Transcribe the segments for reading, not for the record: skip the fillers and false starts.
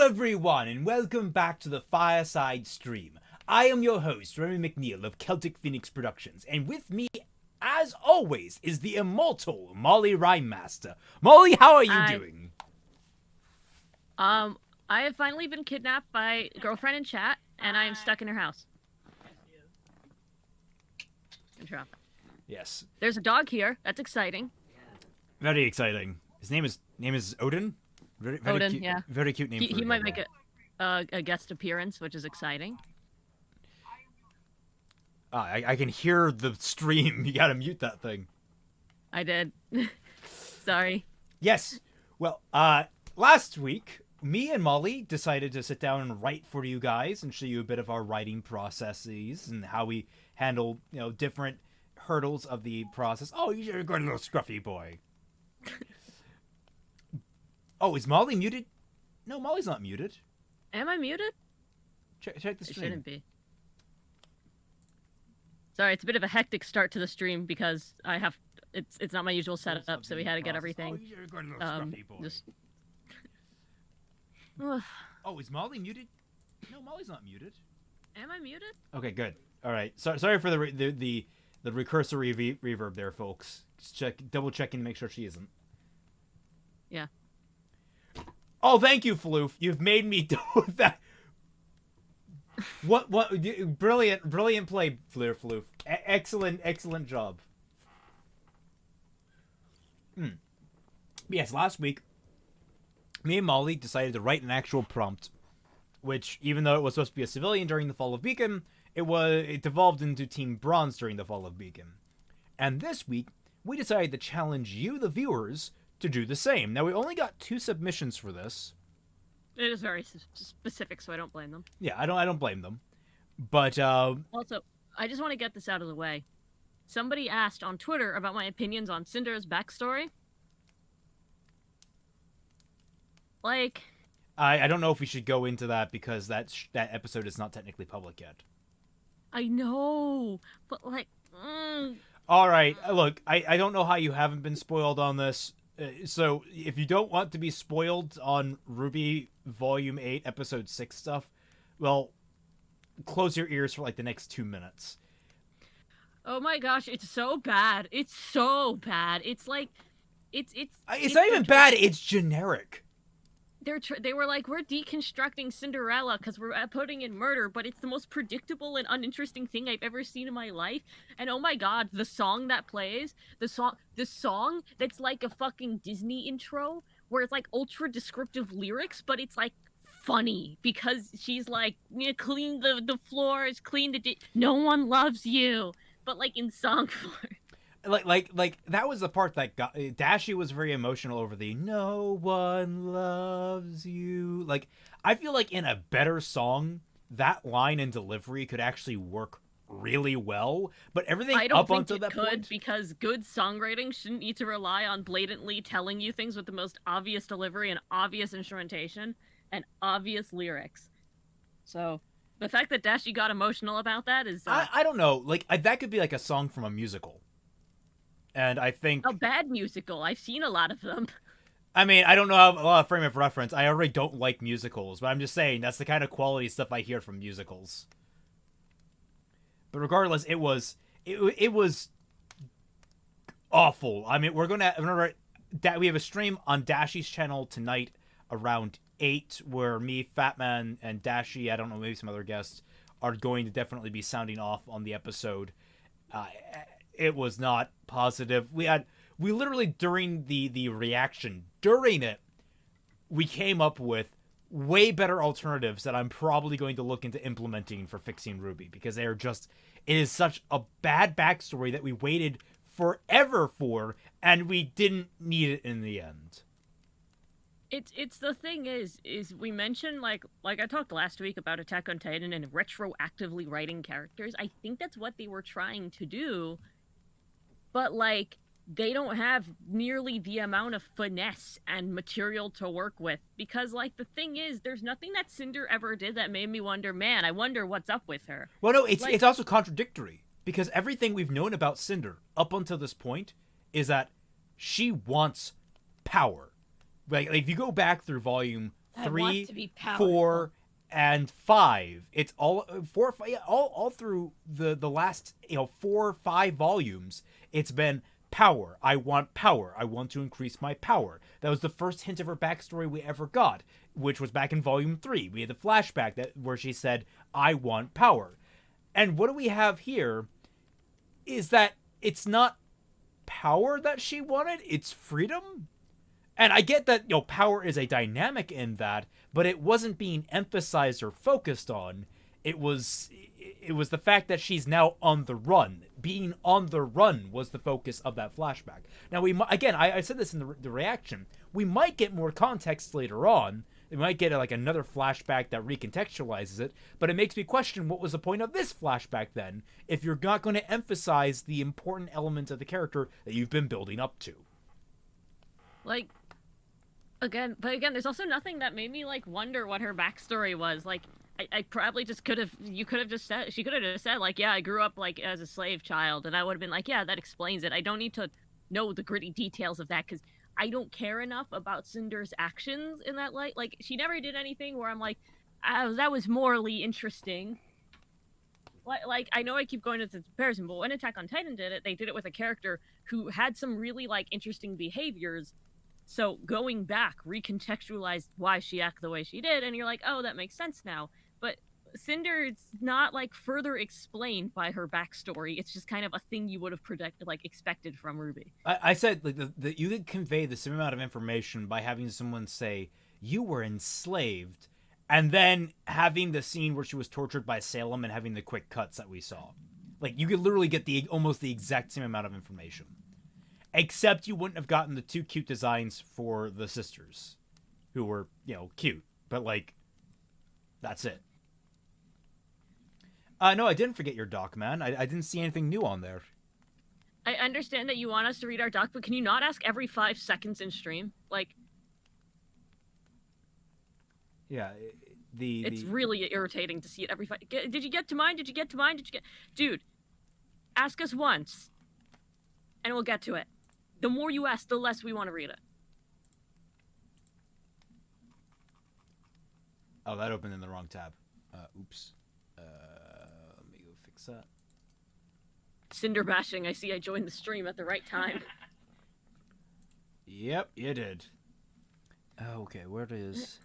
Hello everyone and welcome back to the Fireside stream. I am your host, Remy McNeil of Celtic Phoenix Productions, and with me, as always, is the immortal Mollie Rhymemaster. Mollie, how are you doing? I have finally been kidnapped by a girlfriend in chat, and I am stuck in her house. Interrupt. Yes. There's a dog here. That's exciting. Very exciting. His name is Odin. Very Odin, cute, yeah. Very cute name. He might make a guest appearance, which is exciting. I can hear the stream. You gotta mute that thing. I did. Sorry. Yes. Well, last week, me and Mollie decided to sit down and write for you guys and show you a bit of our writing processes and how we handle, different hurdles of the process. Oh, you're a good little scruffy boy. Oh, is Mollie muted? No, Mollie's not muted. Am I muted? Check the stream. It shouldn't be. Sorry, it's a bit of a hectic start to the stream because I have it's not my usual setup, so we had to get everything. Oh, you're a good little scruffy boy. Just... Oh, is Mollie muted? No, Mollie's not muted. Am I muted? Okay, good. All right. Sorry for the recursory reverb there, folks. Just double checking to make sure she isn't. Yeah. Oh, thank you, Floof. You've made me do that. What? Brilliant play, Floof. Excellent job. Yes, last week, me and Mollie decided to write an actual prompt, which, even though it was supposed to be a civilian during the Fall of Beacon, it devolved into Team BRNZ during the Fall of Beacon. And this week, we decided to challenge you, the viewers, to do the same. Now, we only got 2 submissions for this. It is very specific, so I don't blame them. Yeah, I don't blame them. But also, I just want to get this out of the way. Somebody asked on Twitter about my opinions on Cinder's backstory. Like, I don't know if we should go into that because that episode is not technically public yet. I know, but like... All right, look, I don't know how you haven't been spoiled on this. So if you don't want to be spoiled on RWBY Volume 8, Episode 6 stuff, well, close your ears for like the next 2 minutes. Oh my gosh, it's so bad. It's so bad. It's like... It's not even bad, it's generic. They were like, we're deconstructing Cinderella because we're putting in murder, but it's the most predictable and uninteresting thing I've ever seen in my life. And oh my god, the song that plays, the song that's like a fucking Disney intro, where it's like ultra descriptive lyrics, but it's like funny because she's like, clean the floors, clean no one loves you, but like in song form. Like that was the part that got Dashie was very emotional over the "no one loves you." Like, I feel like in a better song, that line and delivery could actually work really well. But everything up until that point, because good songwriting shouldn't need to rely on blatantly telling you things with the most obvious delivery and obvious instrumentation and obvious lyrics. So the fact that Dashie got emotional about that is I don't know. Like, that could be like a song from a musical. And I think... A bad musical. I've seen a lot of them. I mean, I don't know how a lot of frame of reference. I already don't like musicals, but I'm just saying that's the kind of quality stuff I hear from musicals. But regardless, it was awful. I mean, we have a stream on Dashie's channel tonight around 8, where me, Fatman, and Dashie, I don't know, maybe some other guests, are going to definitely be sounding off on the episode. It was not positive. We literally, during the reaction, during it, we came up with way better alternatives that I'm probably going to look into implementing for fixing RWBY, because it is such a bad backstory that we waited forever for, and we didn't need it in the end. It's the thing is we mentioned, like I talked last week about Attack on Titan and retroactively writing characters. I think that's what they were trying to do. But, like, they don't have nearly the amount of finesse and material to work with. Because, like, the thing is, there's nothing that Cinder ever did that made me wonder, man, I wonder what's up with her. Well, no, it's also contradictory. Because everything we've known about Cinder up until this point is that she wants power. Like if you go back through volume I want 3, to be powerful. 4, and 5. It's all 4, 5, yeah, all through the last 4 or 5 volumes. It's been power. I want power. I want to increase my power. That was the first hint of her backstory we ever got, which was back in volume 3. We had the flashback where she said, "I want power." And what do we have here? Is that it's not power that she wanted, it's freedom. And I get that, power is a dynamic in that, but it wasn't being emphasized or focused on. It was the fact that she's now on the run. Being on the run was the focus of that flashback. Now, I said this in the reaction. We might get more context later on. We might get another flashback that recontextualizes it, but it makes me question what was the point of this flashback then, if you're not going to emphasize the important element of the character that you've been building up to. Again, there's also nothing that made me wonder what her backstory was. I probably just she could have just said, yeah, I grew up as a slave child, and I would have been like, yeah, that explains it. I don't need to know the gritty details of that, because I don't care enough about Cinder's actions in that light. She never did anything where I'm like, oh, that was morally interesting. I know I keep going to the comparison, but when Attack on Titan did it, they did it with a character who had some really interesting behaviors. So going back, recontextualized why she acted the way she did, and you're like, oh, that makes sense now. But Cinder's not further explained by her backstory. It's just kind of a thing you would have expected from Ruby. I said that you could convey the same amount of information by having someone say you were enslaved, and then having the scene where she was tortured by Salem and having the quick cuts that we saw. You could literally get almost the exact same amount of information. Except you wouldn't have gotten the 2 cute designs for the sisters, who were, cute. But, that's it. No, I didn't forget your doc, man. I didn't see anything new on there. I understand that you want us to read our doc, but can you not ask every 5 seconds in stream? Yeah, it's really irritating to see it every 5... Did you get to mine? Did you get to mine? Dude, ask us once, and we'll get to it. The more you ask, the less we want to read it. Oh, that opened in the wrong tab. Oops. Let me go fix that. Cinder bashing. I see I joined the stream at the right time. Yep, you did. Okay, where it is?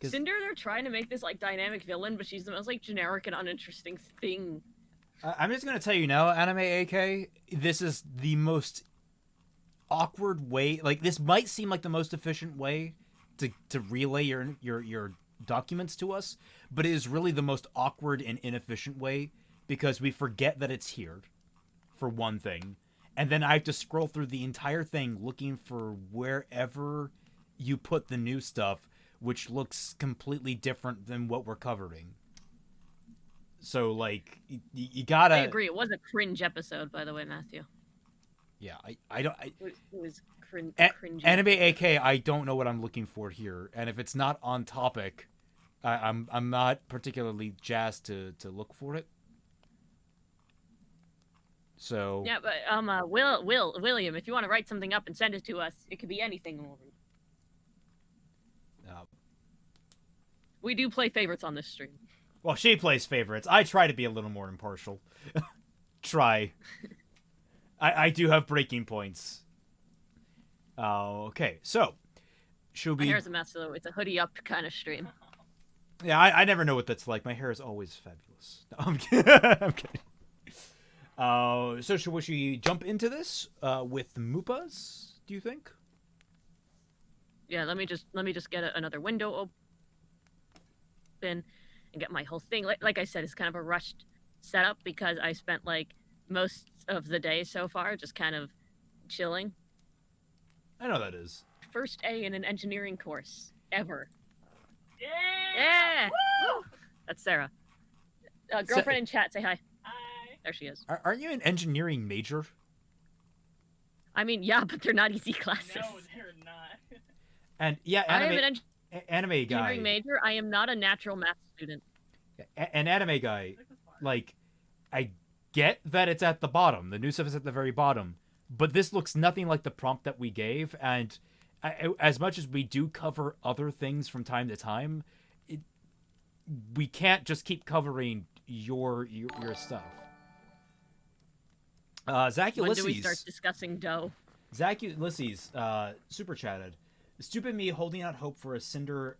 Cinder, they're trying to make this dynamic villain, but she's the most generic and uninteresting thing. I'm just gonna tell you now, Anime AK, this is the most awkward way. This might seem like the most efficient way to relay your documents to us, but it is really the most awkward and inefficient way, because we forget that it's here, for one thing, and then I have to scroll through the entire thing looking for wherever you put the new stuff, which looks completely different than what we're covering. So, you gotta... I agree. It was a cringe episode, by the way, Matthew. Yeah, I don't... It was cringe. Anime AK, I don't know what I'm looking for here. And if it's not on topic, I'm not particularly jazzed to look for it. So... Yeah, but, William, if you want to write something up and send it to us, it could be anything and we'll read. We do play favorites on this stream. Well, she plays favorites. I try to be a little more impartial. Try. I do have breaking points. Okay, so should we... My hair's a mess, though. It's a hoodie up kind of stream. Yeah, I never know what that's like. My hair is always fabulous. No, I'm kidding. I'm kidding. So should we jump into this with Moopas, do you think? Yeah, let me just get another window open and get my whole thing. Like I said, it's kind of a rushed setup because I spent most of the day so far just kind of chilling. I know that is. First A in an engineering course ever. Yeah! Woo! That's Sarah. Girlfriend in chat, say hi. Hi. There she is. Aren't you an engineering major? I mean, yeah, but they're not easy classes. No, they're not. And yeah, anime guy. Engineering major. I am not a natural math student. An anime guy, I get that it's at the bottom. The new stuff is at the very bottom, but this looks nothing like the prompt that we gave, and as much as we do cover other things from time to time, we can't just keep covering your stuff. Zach When Ulysses. do we start discussing dough? Zach Ulysses super chatted. Stupid me holding out hope for a Cinder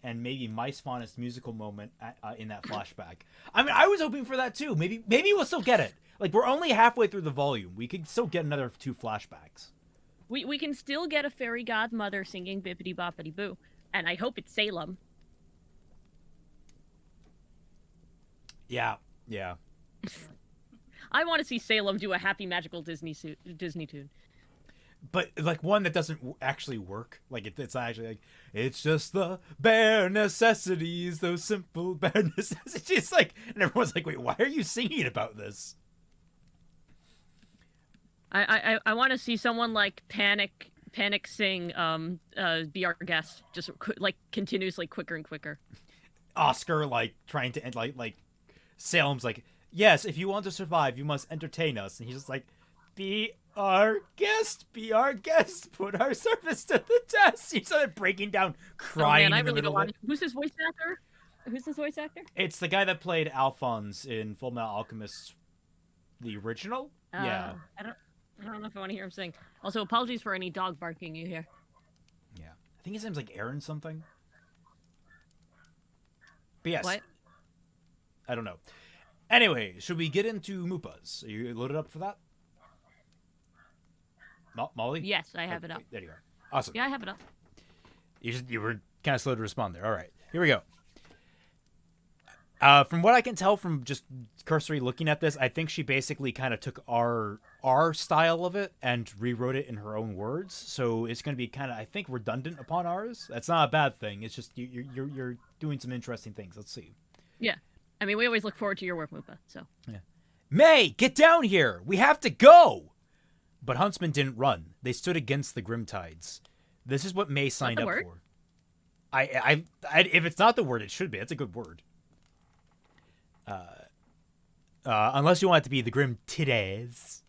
and maybe Mice Faunus musical moment in that flashback. I mean, I was hoping for that too. Maybe we'll still get it. Like, we're only halfway through the volume. We could still get another 2 flashbacks. We can still get a fairy godmother singing Bippity Boppity Boo, and I hope it's Salem. Yeah. I want to see Salem do a happy magical Disney tune. But, like, one that doesn't actually work. Like, it's actually like, it's just the bare necessities, those simple bare necessities. Like, and everyone's like, wait, why are you singing about this? I want to see someone like Panic sing Be Our Guest, just like continuously quicker and quicker. Oscar, like, trying to end, like Salem's like, yes, if you want to survive, you must entertain us. And he's just like, be our guest, put our service to the test. He started breaking down, crying. Oh man, I in the really middle don't of want. it. Who's his voice actor? It's the guy that played Alphonse in Full Metal Alchemist, the original. Yeah. I don't know if I want to hear him sing. Also, apologies for any dog barking you hear. Yeah. I think his name's like Aaron something. But yes. What? I don't know. Anyway, should we get into Moopas? Are you loaded up for that? Molly? Yes, I have it up. There you are. Awesome. Yeah, I have it up. You were kind of slow to respond there. All right. Here we go. From what I can tell from just cursory looking at this, I think she basically kind of took our style of it and rewrote it in her own words. So it's going to be kind of, I think, redundant upon ours. That's not a bad thing. It's just you're doing some interesting things. Let's see. Yeah. I mean, we always look forward to your work, Moopa, so. Yeah. May, get down here! We have to go! But Huntsman didn't run. They stood against the Grimtides. This is what May signed up for. I if it's not the word, it should be. That's a good word. Unless you want it to be the Grimtides.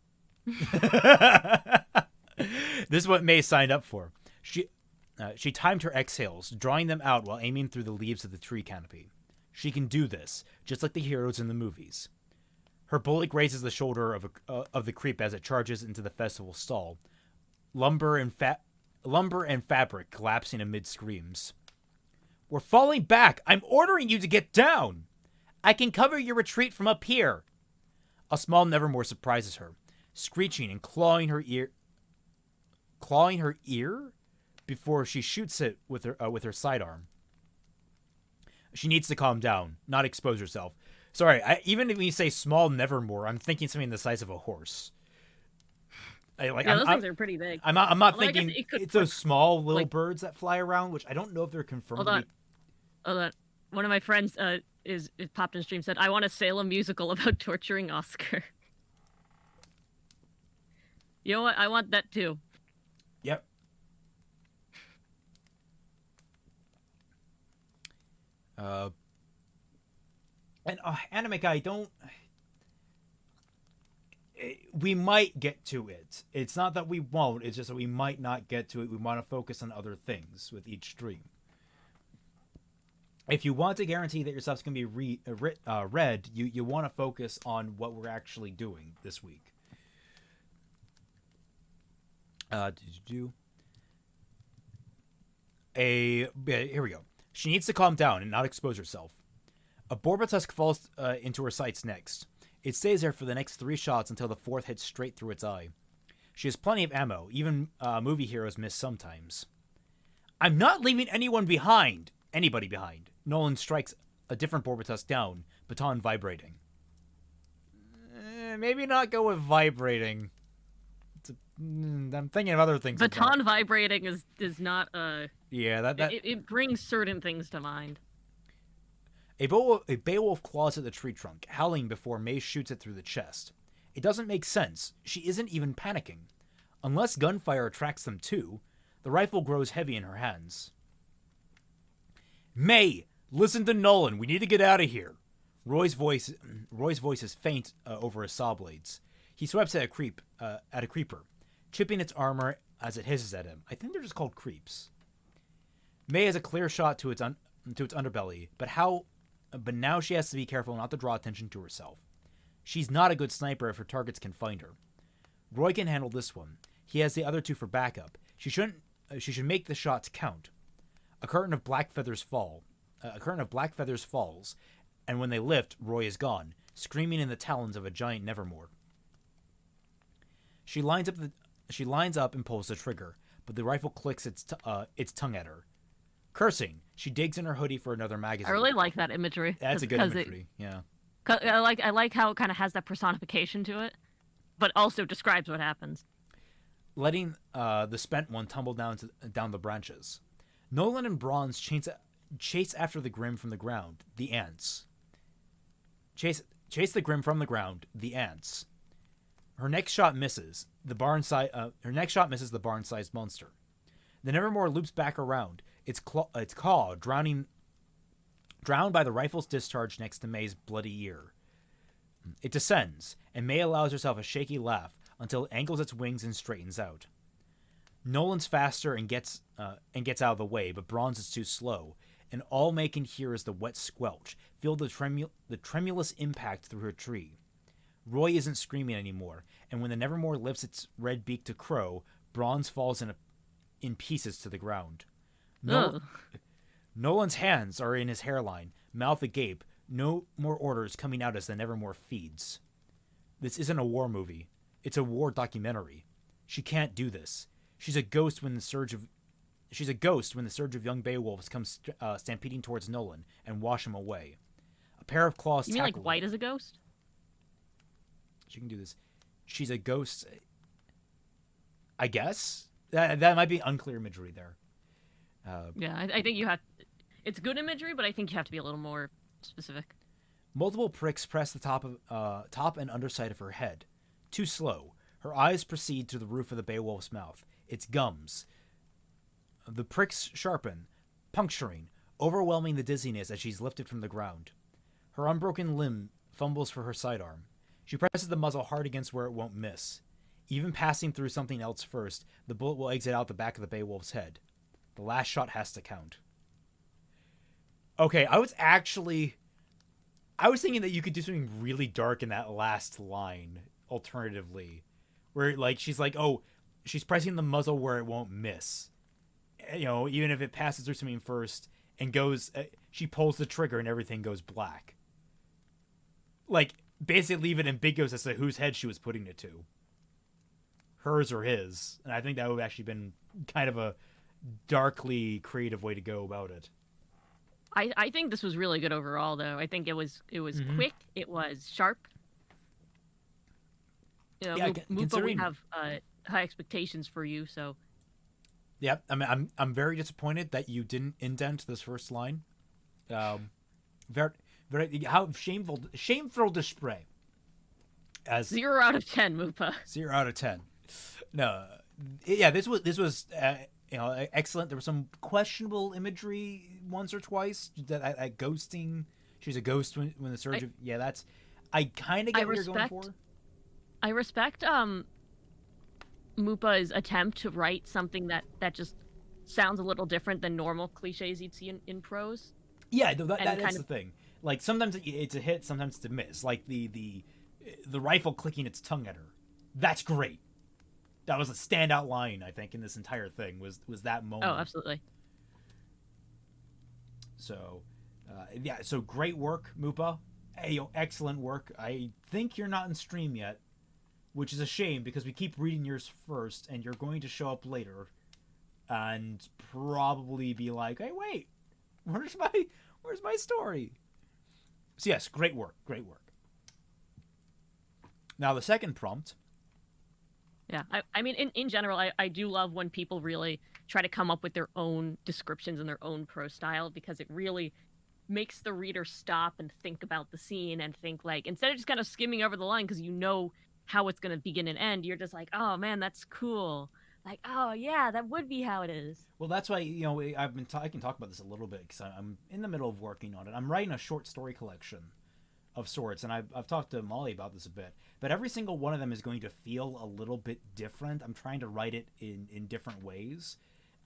This is what May signed up for. She timed her exhales, drawing them out while aiming through the leaves of the tree canopy. She can do this, just like the heroes in the movies. Her bullet grazes the shoulder of the creep as it charges into the festival stall. Lumber and fabric collapsing amid screams. We're falling back! I'm ordering you to get down! I can cover your retreat from up here! A small Nevermore surprises her, screeching and clawing her ear before she shoots it with her sidearm. She needs to calm down, not expose herself. Sorry, even if you say small Nevermore, I'm thinking something the size of a horse. Those things are pretty big. I'm not Well, thinking it's those small little like, birds that fly around, which I don't know if they're confirmed. Hold on. One of my friends is popped in stream said, I want a Salem musical about torturing Oscar. You know what? I want that too. Yep. And Anime Guy, we might get to it. It's not that we won't, it's just that we might not get to it. We want to focus on other things with each stream. If you want to guarantee that your stuff's going to be read, you want to focus on what we're actually doing this week. Here we go. She needs to calm down and not expose herself. A Borbotusk falls into her sights next. It stays there for the next 3 shots until the 4th hits straight through its eye. She has plenty of ammo. Even movie heroes miss sometimes. I'm not leaving anybody behind. Nolan strikes a different Borbotusk down, baton vibrating. Maybe not go with vibrating. I'm thinking of other things. Baton vibrating is not Yeah, it brings certain things to mind. A Beowulf claws at the tree trunk, howling before May shoots it through the chest. It doesn't make sense. She isn't even panicking. Unless gunfire attracts them too, the rifle grows heavy in her hands. May, listen to Nolan. We need to get out of here. Roy's voice is faint over his saw blades. He swipes at a creeper, chipping its armor as it hisses at him. I think they're just called creeps. May has a clear shot to its underbelly, but now she has to be careful not to draw attention to herself. She's not a good sniper if her targets can find her. Roy can handle this one. He has the other two for backup. She should make the shots count. A curtain of black feathers falls, and when they lift, Roy is gone, screaming in the talons of a giant Nevermore. She lines up and pulls the trigger, but the rifle clicks its tongue at her. Cursing, she digs in her hoodie for another magazine. I really like that imagery. That's a good imagery. Yeah. I like how it kind of has that personification to it, but also describes what happens. Letting the spent one tumble down the branches. Nolan and Bronze chase after the Grim from the ground. The ants. Chase the Grim from the ground. The ants. Her next shot misses the barn-sized monster. The Nevermore loops back around, its caw drowned by the rifle's discharge next to May's bloody ear. It descends, and May allows herself a shaky laugh until it angles its wings and straightens out. Nolan's faster and gets out of the way, but Bronze is too slow, and all May can hear is the wet squelch, feel the tremulous impact through her tree. Roy isn't screaming anymore, and when the Nevermore lifts its red beak to crow, Bronze falls in pieces to the ground. Nolan's hands are in his hairline, mouth agape, no more orders coming out as the Nevermore feeds. This isn't a war movie. It's a war documentary. She can't do this. She's a ghost when the surge of young Beowulfs comes stampeding towards Nolan and wash him away. A pair of claws. You mean like White as a ghost? She can do this. She's a ghost. I guess that might be unclear imagery there. Yeah, I think you have. It's good imagery, but I think you have to be a little more specific. Multiple pricks press the top and underside of her head. Too slow. Her eyes proceed to the roof of the Beowulf's mouth. Its gums. The pricks sharpen, puncturing, overwhelming the dizziness as she's lifted from the ground. Her unbroken limb fumbles for her sidearm. She presses the muzzle hard against where it won't miss. Even passing through something else first, the bullet will exit out the back of the Beowulf's head. The last shot has to count. Okay, I was thinking that you could do something really dark in that last line, alternatively. Where, like, she's pressing the muzzle where it won't miss. You know, even if it passes through something first and goes, she pulls the trigger and everything goes black. Like, basically leave it ambiguous as to whose head she was putting it to. Hers or his. And I think that would have actually been kind of a darkly creative way to go about it. I think this was really good overall, though. I think it was quick. It was sharp. You know, Yeah, Mupa, we have high expectations for you, so. Yeah, I mean, I'm very disappointed that you didn't indent this first line. Very how shameful display. As 0 out of 10, Mupa. 0 out of 10. No, yeah, this was excellent. There was some questionable imagery once or twice. That ghosting. She's a ghost when the surge. That's. I kind of get what you're going for. I respect Mupa's attempt to write something that just sounds a little different than normal cliches you'd see in prose. Yeah, that's the thing. Like, sometimes it's a hit, sometimes it's a miss. Like the rifle clicking its tongue at her. That's great. That was a standout line, I think, in this entire thing, was that moment. Oh, absolutely. So, so great work, Mupa. Hey, excellent work. I think you're not in stream yet, which is a shame because we keep reading yours first, and you're going to show up later and probably be like, hey, wait, where's my story? So yes, great work. Now the second prompt. Yeah, I mean, in general, I do love when people really try to come up with their own descriptions and their own prose style, because it really makes the reader stop and think about the scene and think, like, instead of just kind of skimming over the line because you know how it's going to begin and end, you're just like, oh man, that's cool. Like, oh yeah, that would be how it is. Well, that's why, I can talk about this a little bit because I'm in the middle of working on it. I'm writing a short story collection of sorts, and I've talked to Molly about this a bit, but every single one of them is going to feel a little bit different. I'm trying to write it in different ways.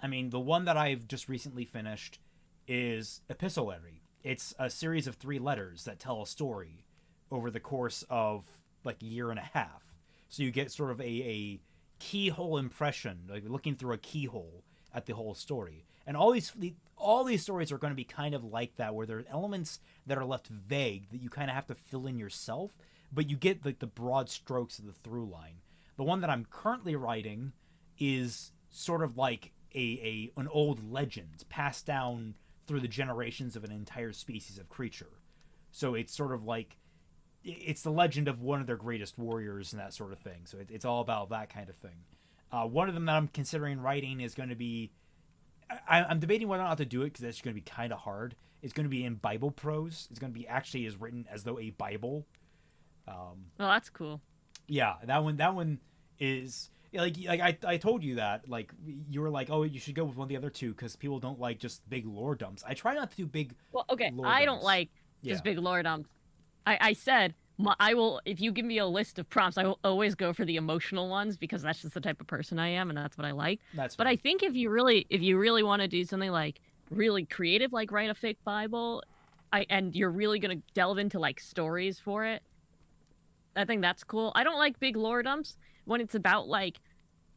I mean, the one that I've just recently finished is epistolary. It's a series of 3 letters that tell a story over the course of like a year and a half. So you get sort of a keyhole impression, like looking through a keyhole at the whole story. And all these stories are going to be kind of like that, where there are elements that are left vague that you kind of have to fill in yourself, but you get like the broad strokes of the through line. The one that I'm currently writing is sort of like an old legend passed down through the generations of an entire species of creature. So it's sort of like it's the legend of one of their greatest warriors and that sort of thing. So it's all about that kind of thing. One of them that I'm considering writing is going to be, I'm debating whether or not to do it because that's going to be kind of hard. It's going to be in Bible prose. It's going to be actually as written as though a Bible. Well, that's cool. Yeah, that one is like I told you that, like you were like, oh, you should go with one of the other two because people don't like just big lore dumps. I try not to do big. Well, okay, lore I dumps. don't like just big lore dumps. I said I will, if you give me a list of prompts, I will always go for the emotional ones because that's just the type of person I am and that's what I like. That's but fine. I think if you really want to do something like really creative, like write a fake Bible, and you're really gonna delve into like stories for it, I think that's cool. I don't like big lore dumps when it's about like,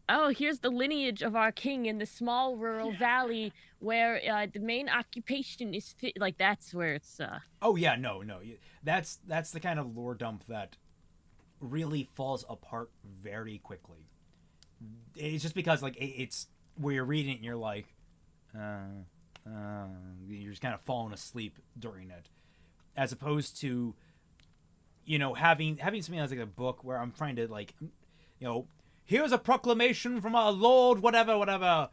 oh, here's the lineage of our king in the small rural valley where the main occupation is like that's where it's. Oh yeah, no, that's the kind of lore dump that really falls apart very quickly. It's just because like it's where you're reading it and you're like, you're just kind of falling asleep during it, as opposed to, you know, having something that's like a book where I'm trying to like, you know, here's a proclamation from our Lord, whatever,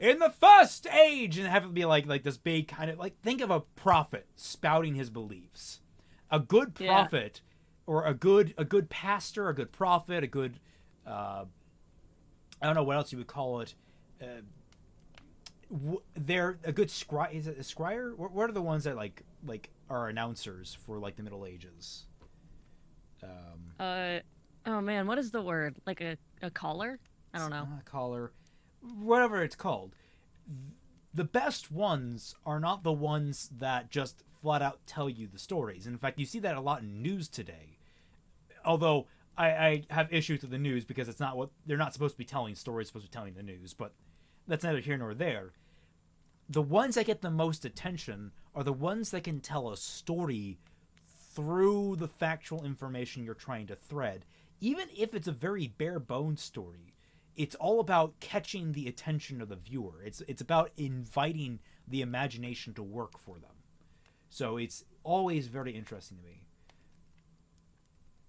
in the first age, and have it be like this big kind of like, think of a prophet spouting his beliefs. A good prophet, or a good pastor, a good prophet, a good I don't know what else you would call it. They're a good scry. Is it a scryer? What are the ones that like are announcers for like the Middle Ages? Oh man, what is the word? Like a caller? I don't know. A caller, whatever it's called. The best ones are not the ones that just flat out tell you the stories. In fact, you see that a lot in news today. Although I have issues with the news because it's not what they're not supposed to be telling stories, supposed to be telling the news, but that's neither here nor there. The ones that get the most attention are the ones that can tell a story through the factual information you're trying to thread. Even if it's a very bare bones story, it's all about catching the attention of the viewer. It's about inviting the imagination to work for them. So it's always very interesting to me.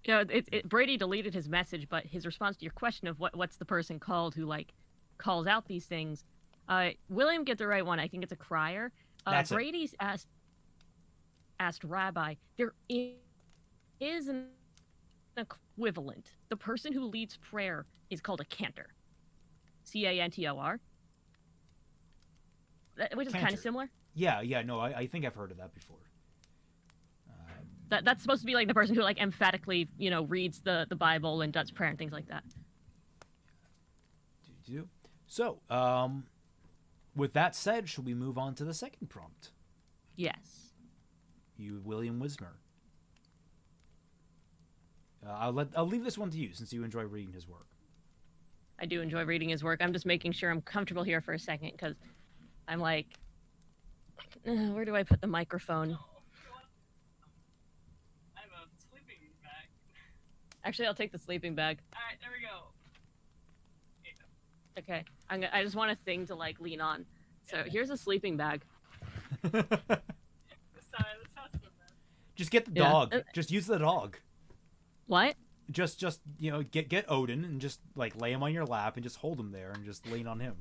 Yeah, Brady deleted his message, but his response to your question of what's the person called who like calls out these things, William get the right one. I think it's a crier. Brady's asked Rabbi. There is an equivalent. The person who leads prayer is called a cantor. Cantor. Which is kind of similar. Yeah, no, I think I've heard of that before. That's supposed to be like the person who like emphatically, you know, reads the Bible and does prayer and things like that. So, with that said, should we move on to the second prompt? Yes. You, William Wismer. I'll leave this one to you since you enjoy reading his work. I do enjoy reading his work. I'm just making sure I'm comfortable here for a second because I'm like, where do I put the microphone? I have a sleeping bag. Actually, I'll take the sleeping bag. Alright, there we go. Okay, I just want a thing to like lean on. So here's a sleeping bag. Sorry, this house is a mess. Just get the dog. Just use the dog. What? Just you know, get Odin and just like lay him on your lap and just hold him there and just lean on him.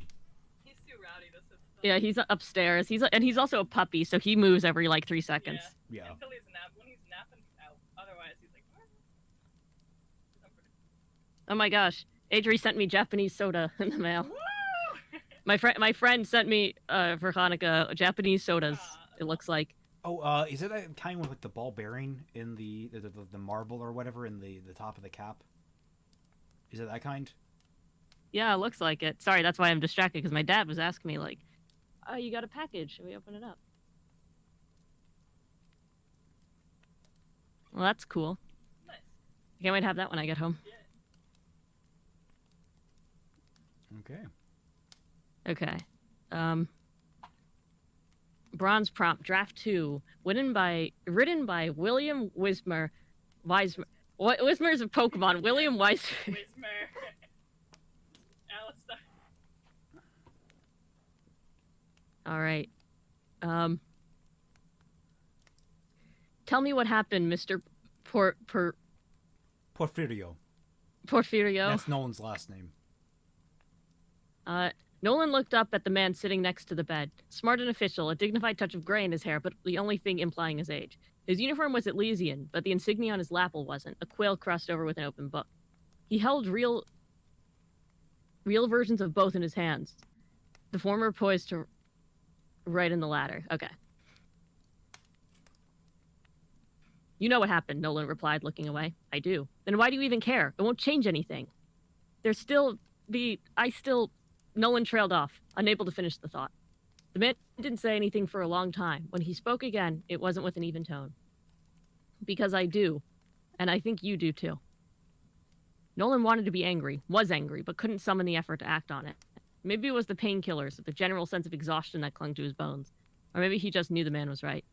He's too rowdy to sit still. Yeah, he's upstairs. He's also a puppy, so he moves every like 3 seconds. Yeah. Until he's when he's napping out. Otherwise, he's like, what? Oh my gosh, Adri sent me Japanese soda in the mail. Woo! My friend sent me for Hanukkah Japanese sodas. It looks like. Oh, is it that kind with like the ball bearing in the marble or whatever in the top of the cap? Is it that kind? Yeah, it looks like it. Sorry, that's why I'm distracted, because my dad was asking me, like, oh, you got a package. Should we open it up? Well, that's cool. Nice. I can't wait to have that when I get home. Yeah. Okay. Okay. Bronze prompt, draft 2, written by William Wismer. What Wismer's a Pokemon? William Wismer. Wismer. Alistair. All right. Tell me what happened, Mr. Porfirio. Porfirio. That's Nolan's last name. Nolan looked up at the man sitting next to the bed. Smart and official, a dignified touch of gray in his hair, but the only thing implying his age. His uniform was Elysian, but the insignia on his lapel wasn't, a quill crossed over with an open book. He held real versions of both in his hands. The former poised to right in the latter. Okay. You know what happened, Nolan replied, looking away. I do. Then why do you even care? It won't change anything. Nolan trailed off, unable to finish the thought. The man didn't say anything for a long time. When he spoke again, it wasn't with an even tone. Because I do, and I think you do too. Nolan wanted to be angry, was angry, but couldn't summon the effort to act on it. Maybe it was the painkillers, or the general sense of exhaustion that clung to his bones. Or maybe he just knew the man was right.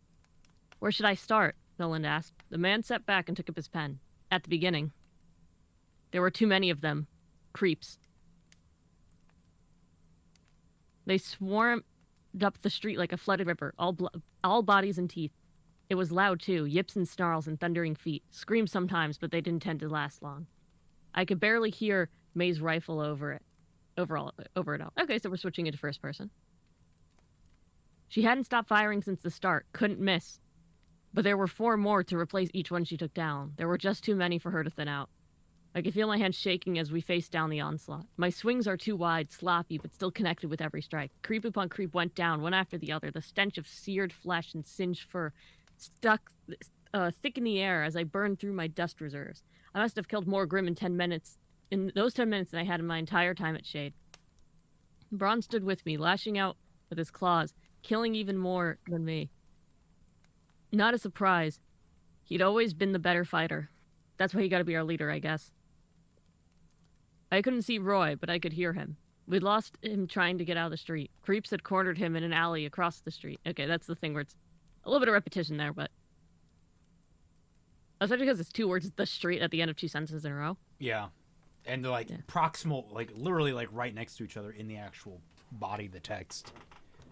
Where should I start? Nolan asked. The man sat back and took up his pen. At the beginning. There were too many of them. Creeps. They swarmed up the street like a flooded river, all bodies and teeth. It was loud, too, yips and snarls and thundering feet. Screams sometimes, but they didn't tend to last long. I could barely hear May's rifle over it all. Okay, so we're switching into first person. She hadn't stopped firing since the start, couldn't miss. But there were 4 more to replace each one she took down. There were just too many for her to thin out. I could feel my hands shaking as we faced down the onslaught. My swings are too wide, sloppy, but still connected with every strike. Creep upon creep went down, one after the other. The stench of seared flesh and singed fur stuck thick in the air as I burned through my dust reserves. I must have killed more Grim in those 10 minutes than I had in my entire time at Shade. Braun stood with me, lashing out with his claws, killing even more than me. Not a surprise. He'd always been the better fighter. That's why he gotta be our leader, I guess. I couldn't see Roy, but I could hear him. We'd lost him trying to get out of the street. Creeps had cornered him in an alley across the street. Okay, that's the thing where it's a little bit of repetition there, but... Especially because it's 2 words, the street, at the end of 2 sentences in a row. Yeah. And they're, proximal, literally, right next to each other in the actual body of the text.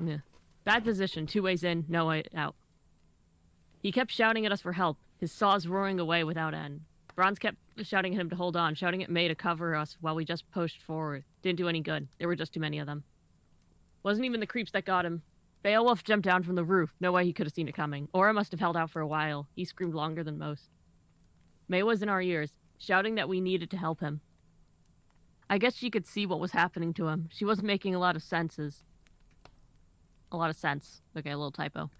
Yeah. Bad position, 2 ways in, no way out. He kept shouting at us for help, his saws roaring away without end. Bronze kept shouting at him to hold on, shouting at May to cover us while we just pushed forward. Didn't do any good. There were just too many of them. Wasn't even the creeps that got him. Beowulf jumped down from the roof. No way he could have seen it coming. Aura must have held out for a while. He screamed longer than most. May was in our ears, shouting that we needed to help him. I guess she could see what was happening to him. She wasn't making a lot of sense. Okay, a little typo.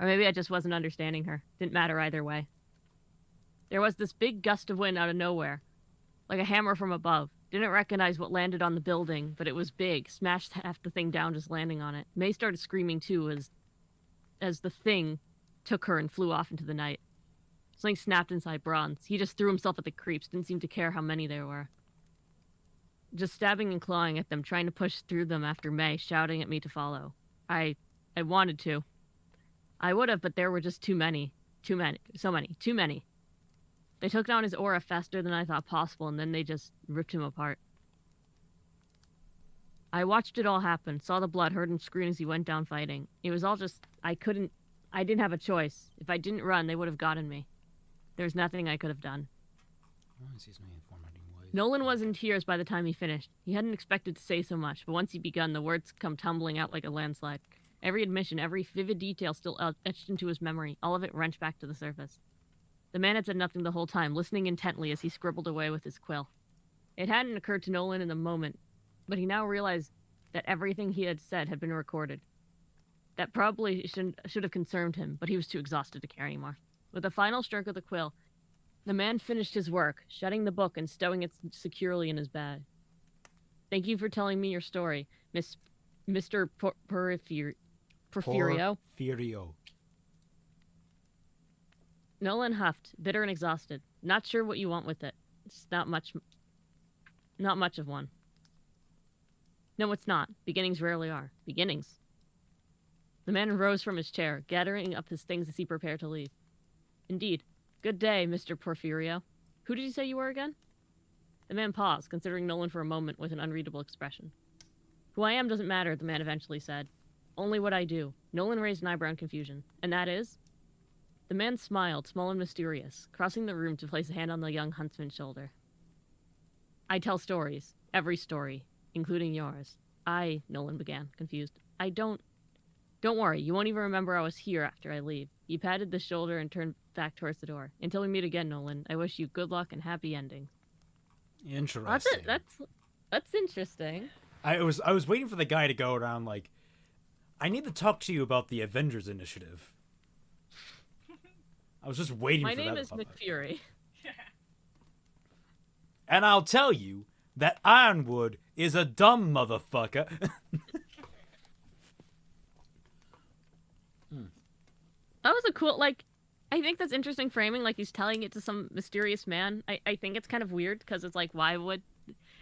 Or maybe I just wasn't understanding her. Didn't matter either way. There was this big gust of wind out of nowhere, like a hammer from above. Didn't recognize what landed on the building, but it was big. Smashed half the thing down just landing on it. May started screaming too as the thing took her and flew off into the night. Something snapped inside Bronze. He just threw himself at the creeps, didn't seem to care how many there were. Just stabbing and clawing at them, trying to push through them after May, shouting at me to follow. I wanted to. I would have, but there were just too many. Too many. They took down his aura faster than I thought possible, and then they just ripped him apart. I watched it all happen, saw the blood, heard him scream as he went down fighting. It was all just, I didn't have a choice. If I didn't run, they would have gotten me. There was nothing I could have done. Nolan was in tears by the time he finished. He hadn't expected to say so much, but once he begun, the words come tumbling out like a landslide. Every admission, every vivid detail still etched into his memory, all of it wrenched back to the surface. The man had said nothing the whole time, listening intently as he scribbled away with his quill. It hadn't occurred to Nolan in the moment, but he now realized that everything he had said had been recorded. That probably should have concerned him, but he was too exhausted to care anymore. With a final stroke of the quill, the man finished his work, shutting the book and stowing it securely in his bag. Thank you for telling me your story, Mr. Porfirio. Porfirio. Nolan huffed, bitter and exhausted. Not sure what you want with it. It's not much of one. No, it's not. Beginnings rarely are. Beginnings. The man rose from his chair, gathering up his things as he prepared to leave. Indeed. Good day, Mr. Porfirio. Who did you say you were again? The man paused, considering Nolan for a moment with an unreadable expression. Who I am doesn't matter, the man eventually said. Only what I do. Nolan raised an eyebrow in confusion. And that is? The man smiled, small and mysterious, crossing the room to place a hand on the young huntsman's shoulder. I tell stories. Every story. Including yours. Nolan began, confused. Don't worry, you won't even remember I was here after I leave. He patted the shoulder and turned back towards the door. Until we meet again, Nolan, I wish you good luck and happy endings. Interesting. That's interesting. I was waiting for the guy to go around like, I need to talk to you about the Avengers Initiative. I was just waiting for that. My name is McFury. And I'll tell you that Ironwood is a dumb motherfucker. That was a cool, like, I think that's interesting framing, like he's telling it to some mysterious man. I think it's kind of weird, because it's like, why would...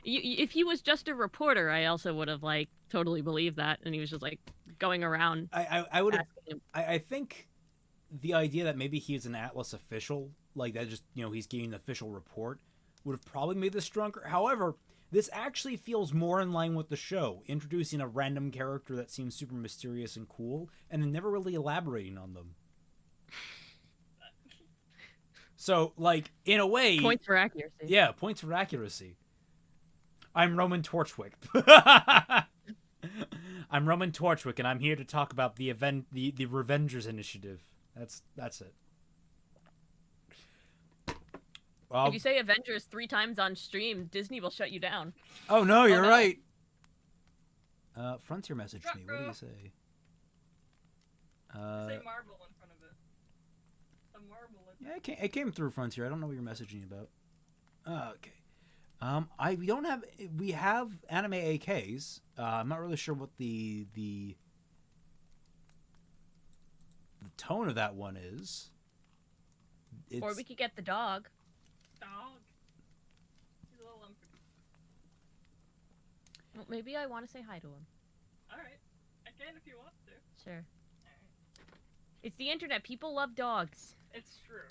if he was just a reporter, I also would have, like, totally believed that, and he was just, like, going around. I would have... I think the idea that maybe he's an Atlas official, like, that just, he's getting an official report, would have probably made this stronger. However, this actually feels more in line with the show, introducing a random character that seems super mysterious and cool, and then never really elaborating on them. So, like, in a way... Points for accuracy. Yeah, points for accuracy. I'm Roman Torchwick. I'm Roman Torchwick, and I'm here to talk about the Revengers Initiative. That's it. Well, if you say Avengers 3 times on stream, Disney will shut you down. Oh, no, you're right. Frontier messaged me. What do you say? Say Marvel in front of it. A Marvel. Yeah, it came through Frontier. I don't know what you're messaging about. Okay. We have anime AKs. I'm not really sure what the tone of that one is. Or we could get the dog. Dog. He's a little lumpy. Well, maybe I want to say hi to him. Alright. I can if you want to. Sure. Alright. It's the internet. People love dogs. It's true.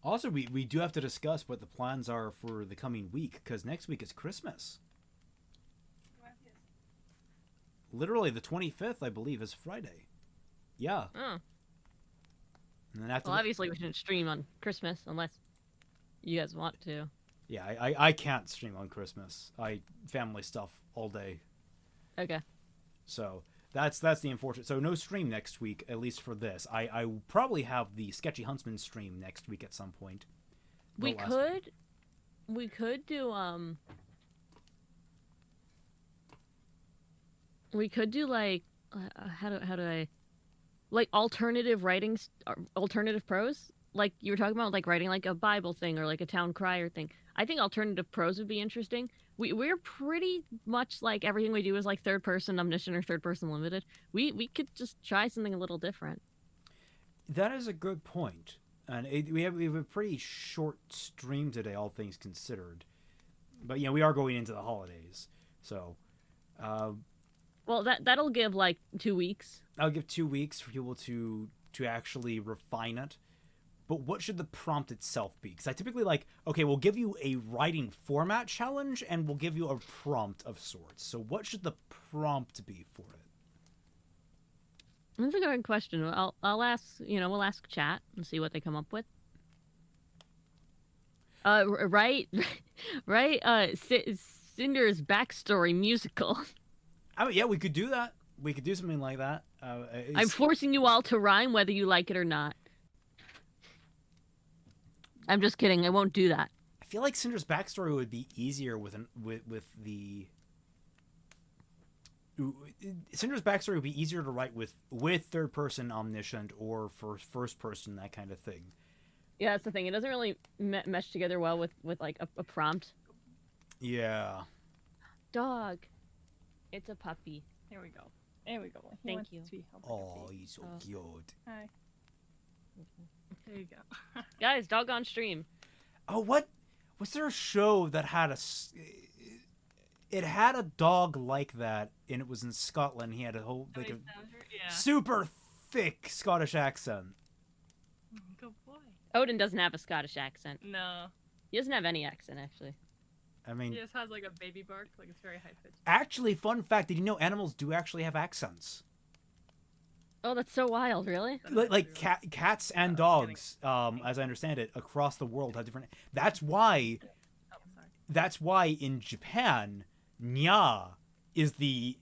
Also, we do have to discuss what the plans are for the coming week, because next week is Christmas. Literally, the 25th, I believe, is Friday. Yeah. Oh. And then after well, obviously we shouldn't stream on Christmas unless you guys want to. Yeah, I can't stream on Christmas. Family stuff all day. Okay. So that's the unfortunate. So no stream next week, at least for this. I will probably have the Sketchy Huntsman stream next week at some point. We could do we could do like how do I like alternative prose, like you were talking about, like writing like a Bible thing or like a town crier thing. I think alternative prose would be interesting. We're pretty much like everything we do is like third person omniscient or third person limited. We could just try something a little different. That is a good point. And we have a pretty short stream today, all things considered. But we are going into the holidays, so. Well, that'll give like 2 weeks. I'll give 2 weeks for people to actually refine it. But what should the prompt itself be? Because I typically we'll give you a writing format challenge, and we'll give you a prompt of sorts. So what should the prompt be for it? That's a good question. I'll ask, we'll ask chat and see what they come up with. Right, Cinder's backstory musical. Oh yeah, we could do that. We could do something like that. I'm forcing you all to rhyme whether you like it or not. I'm just kidding. I won't do that. I feel like Cinder's backstory would be easier with the Cinder's backstory would be easier to write with third person omniscient or first person, that kind of thing. Yeah, that's the thing. It doesn't really mesh together well with like a prompt. Yeah. Dog. It's a puppy. Here we go. There we go. He Thank wants you. to be held Oh, like a he's so Oh. cute. Hi. There you go. Guys, dog on stream. Oh, what was there a show that had it had a dog like that, and it was in Scotland. He had a whole like a Yeah. super thick Scottish accent. Good boy. Odin doesn't have a Scottish accent. No. He doesn't have any accent, actually. I mean, He just has like a baby bark. Like it's very high pitched. actually, fun fact: did you know animals do actually have accents? Oh, that's so wild, really? Like cats and dogs, as I understand it, across the world have different. That's why. Oh, sorry. That's why in Japan, nya is the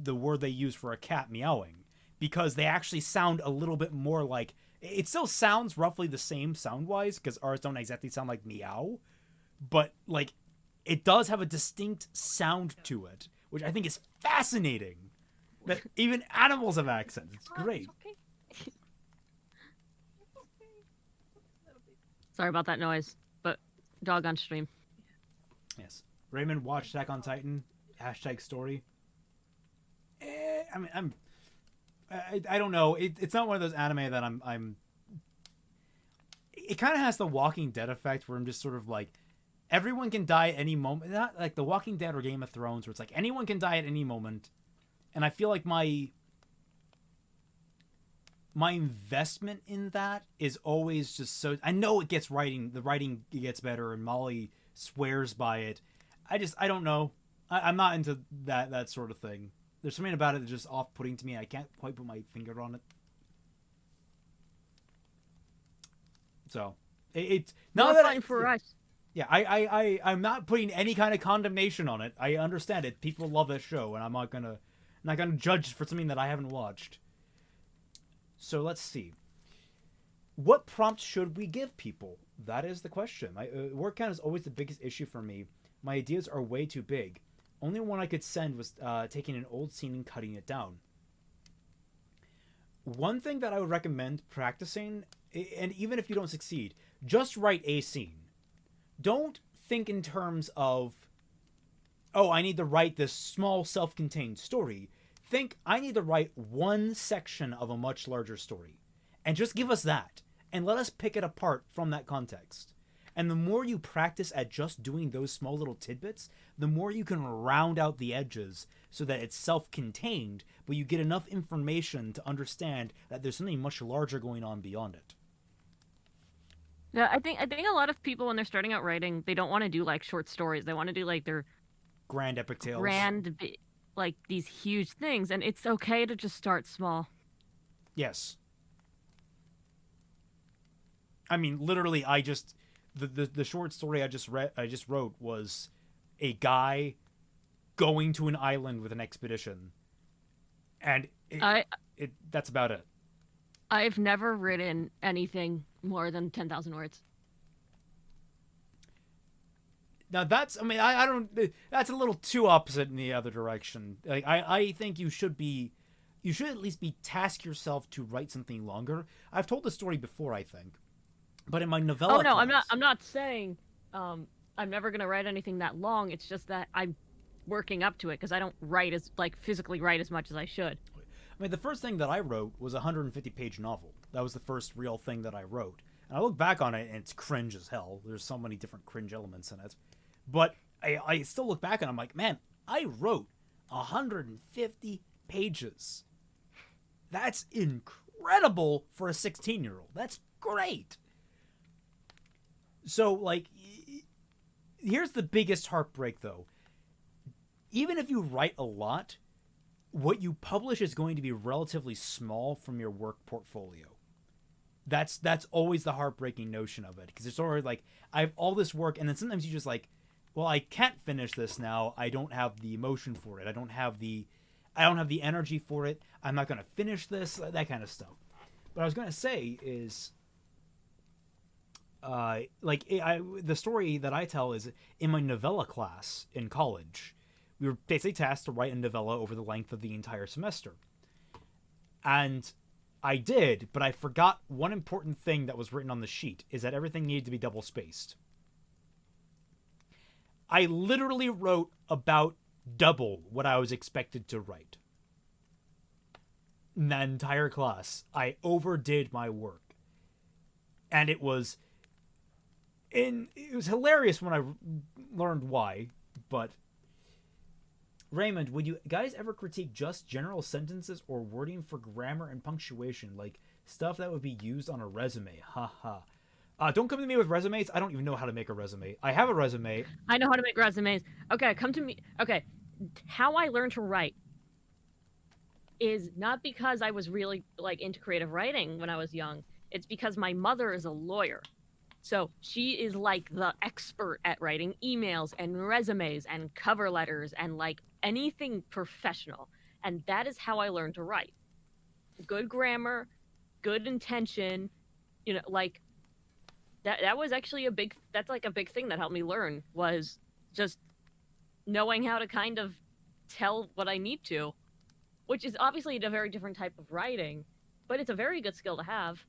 word they use for a cat meowing, because they actually sound a little bit more like. It still sounds roughly the same sound wise, because ours don't exactly sound like meow, but like it does have a distinct sound to it, which I think is fascinating. That even animals have accents. It's great. Sorry about that noise, but dog on stream. Yes. Raymond watched Attack on Titan. #story. I mean, I don't know. It's not one of those anime that I'm. It kind of has the Walking Dead effect, where I'm just sort of like, everyone can die at any moment. Not like The Walking Dead or Game of Thrones, where it's like anyone can die at any moment, and I feel like my investment in that is always just so. I know it gets the writing gets better, and Mollie swears by it. I don't know. I'm not into that sort of thing. There's something about it that's just off-putting to me. I can't quite put my finger on it. So it's Not that fine for us. Yeah, I'm not putting any kind of condemnation on it. I understand it. People love that show, and I'm not gonna judge for something that I haven't watched. So let's see. What prompts should we give people? That is the question. Word count is always the biggest issue for me. My ideas are way too big. Only one I could send was taking an old scene and cutting it down. One thing that I would recommend practicing, and even if you don't succeed, just write a scene. Don't think in terms of, oh, I need to write this small self-contained story. Think, I need to write one section of a much larger story. And just give us that. And let us pick it apart from that context. And the more you practice at just doing those small little tidbits, the more you can round out the edges so that it's self-contained, but you get enough information to understand that there's something much larger going on beyond it. Yeah, I think a lot of people when they're starting out writing, they don't want to do like short stories. They want to do like their Grand epic tales. Like these huge things, and it's okay to just start small. Yes. I mean, literally, the short story I just wrote was a guy going to an island with an expedition, and that's about it. I've never written anything more than 10,000 words. Now that's, I mean, I don't, that's a little too opposite in the other direction. Like, I think you should at least task yourself to write something longer. I've told the story before, I think, but in my novella. Oh no, class, I'm not saying I'm never gonna write anything that long. It's just that I'm working up to it because I don't write physically write as much as I should. I mean, the first thing that I wrote was a 150-page novel. That was the first real thing that I wrote. And I look back on it, and it's cringe as hell. There's so many different cringe elements in it. But I still look back, and I'm like, man, I wrote 150 pages. That's incredible for a 16-year-old. That's great. So, like, here's the biggest heartbreak, though. Even if you write a lot, what you publish is going to be relatively small from your work portfolio. That's always the heartbreaking notion of it, because it's sort of like, I have all this work, and then sometimes you just like, well, I can't finish this now. I don't have the emotion for it. I don't have the energy for it. I'm not going to finish this, that kind of stuff. What I was going to say is, the story that I tell is in my novella class in college. we were basically tasked to write a novella over the length of the entire semester. And I did, but I forgot one important thing that was written on the sheet, is that everything needed to be double-spaced. I literally wrote about double what I was expected to write. In that entire class, I overdid my work. And it was hilarious when I learned why, but Raymond, would you guys ever critique just general sentences or wording for grammar and punctuation, like stuff that would be used on a resume? Haha. Don't come to me with resumes. I don't even know how to make a resume. I have a resume. I know how to make resumes. Okay, come to me. Okay, how I learned to write is not because I was really like into creative writing when I was young. It's because my mother is a lawyer. So she is like the expert at writing emails and resumes and cover letters and like anything professional. And that is how I learned to write. Good grammar, good intention, you know, like that was actually that's like a big thing that helped me learn, was just knowing how to kind of tell what I need to, which is obviously a very different type of writing, but it's a very good skill to have.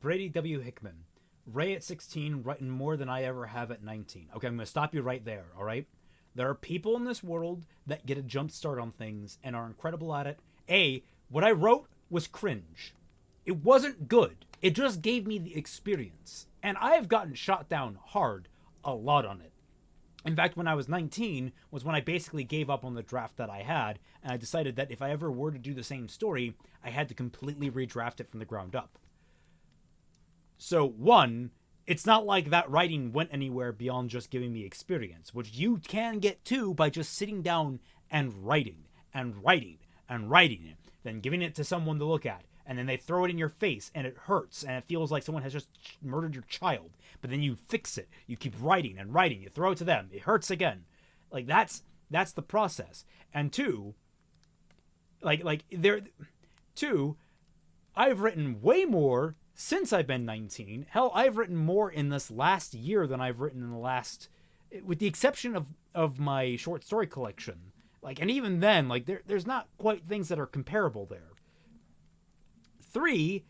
Brady W. Hickman. Ray at 16, writing more than I ever have at 19. Okay, I'm going to stop you right there, all right? There are people in this world that get a jump start on things and are incredible at it. What I wrote was cringe. It wasn't good. It just gave me the experience. And I have gotten shot down hard a lot on it. In fact, when I was 19 was when I basically gave up on the draft that I had, and I decided that if I ever were to do the same story, I had to completely redraft it from the ground up. So, one, it's not like that writing went anywhere beyond just giving me experience, which you can get to by just sitting down and writing, and writing, and writing it, then giving it to someone to look at, and then they throw it in your face, and it hurts, and it feels like someone has just murdered your child, but then you fix it, you keep writing and writing, you throw it to them, it hurts again. Like, that's the process. And two, I've written way more since I've been 19. Hell, I've written more in this last year than I've written in the last, with the exception of my short story collection. Like, and even then, like, there's not quite things that are comparable there. 3,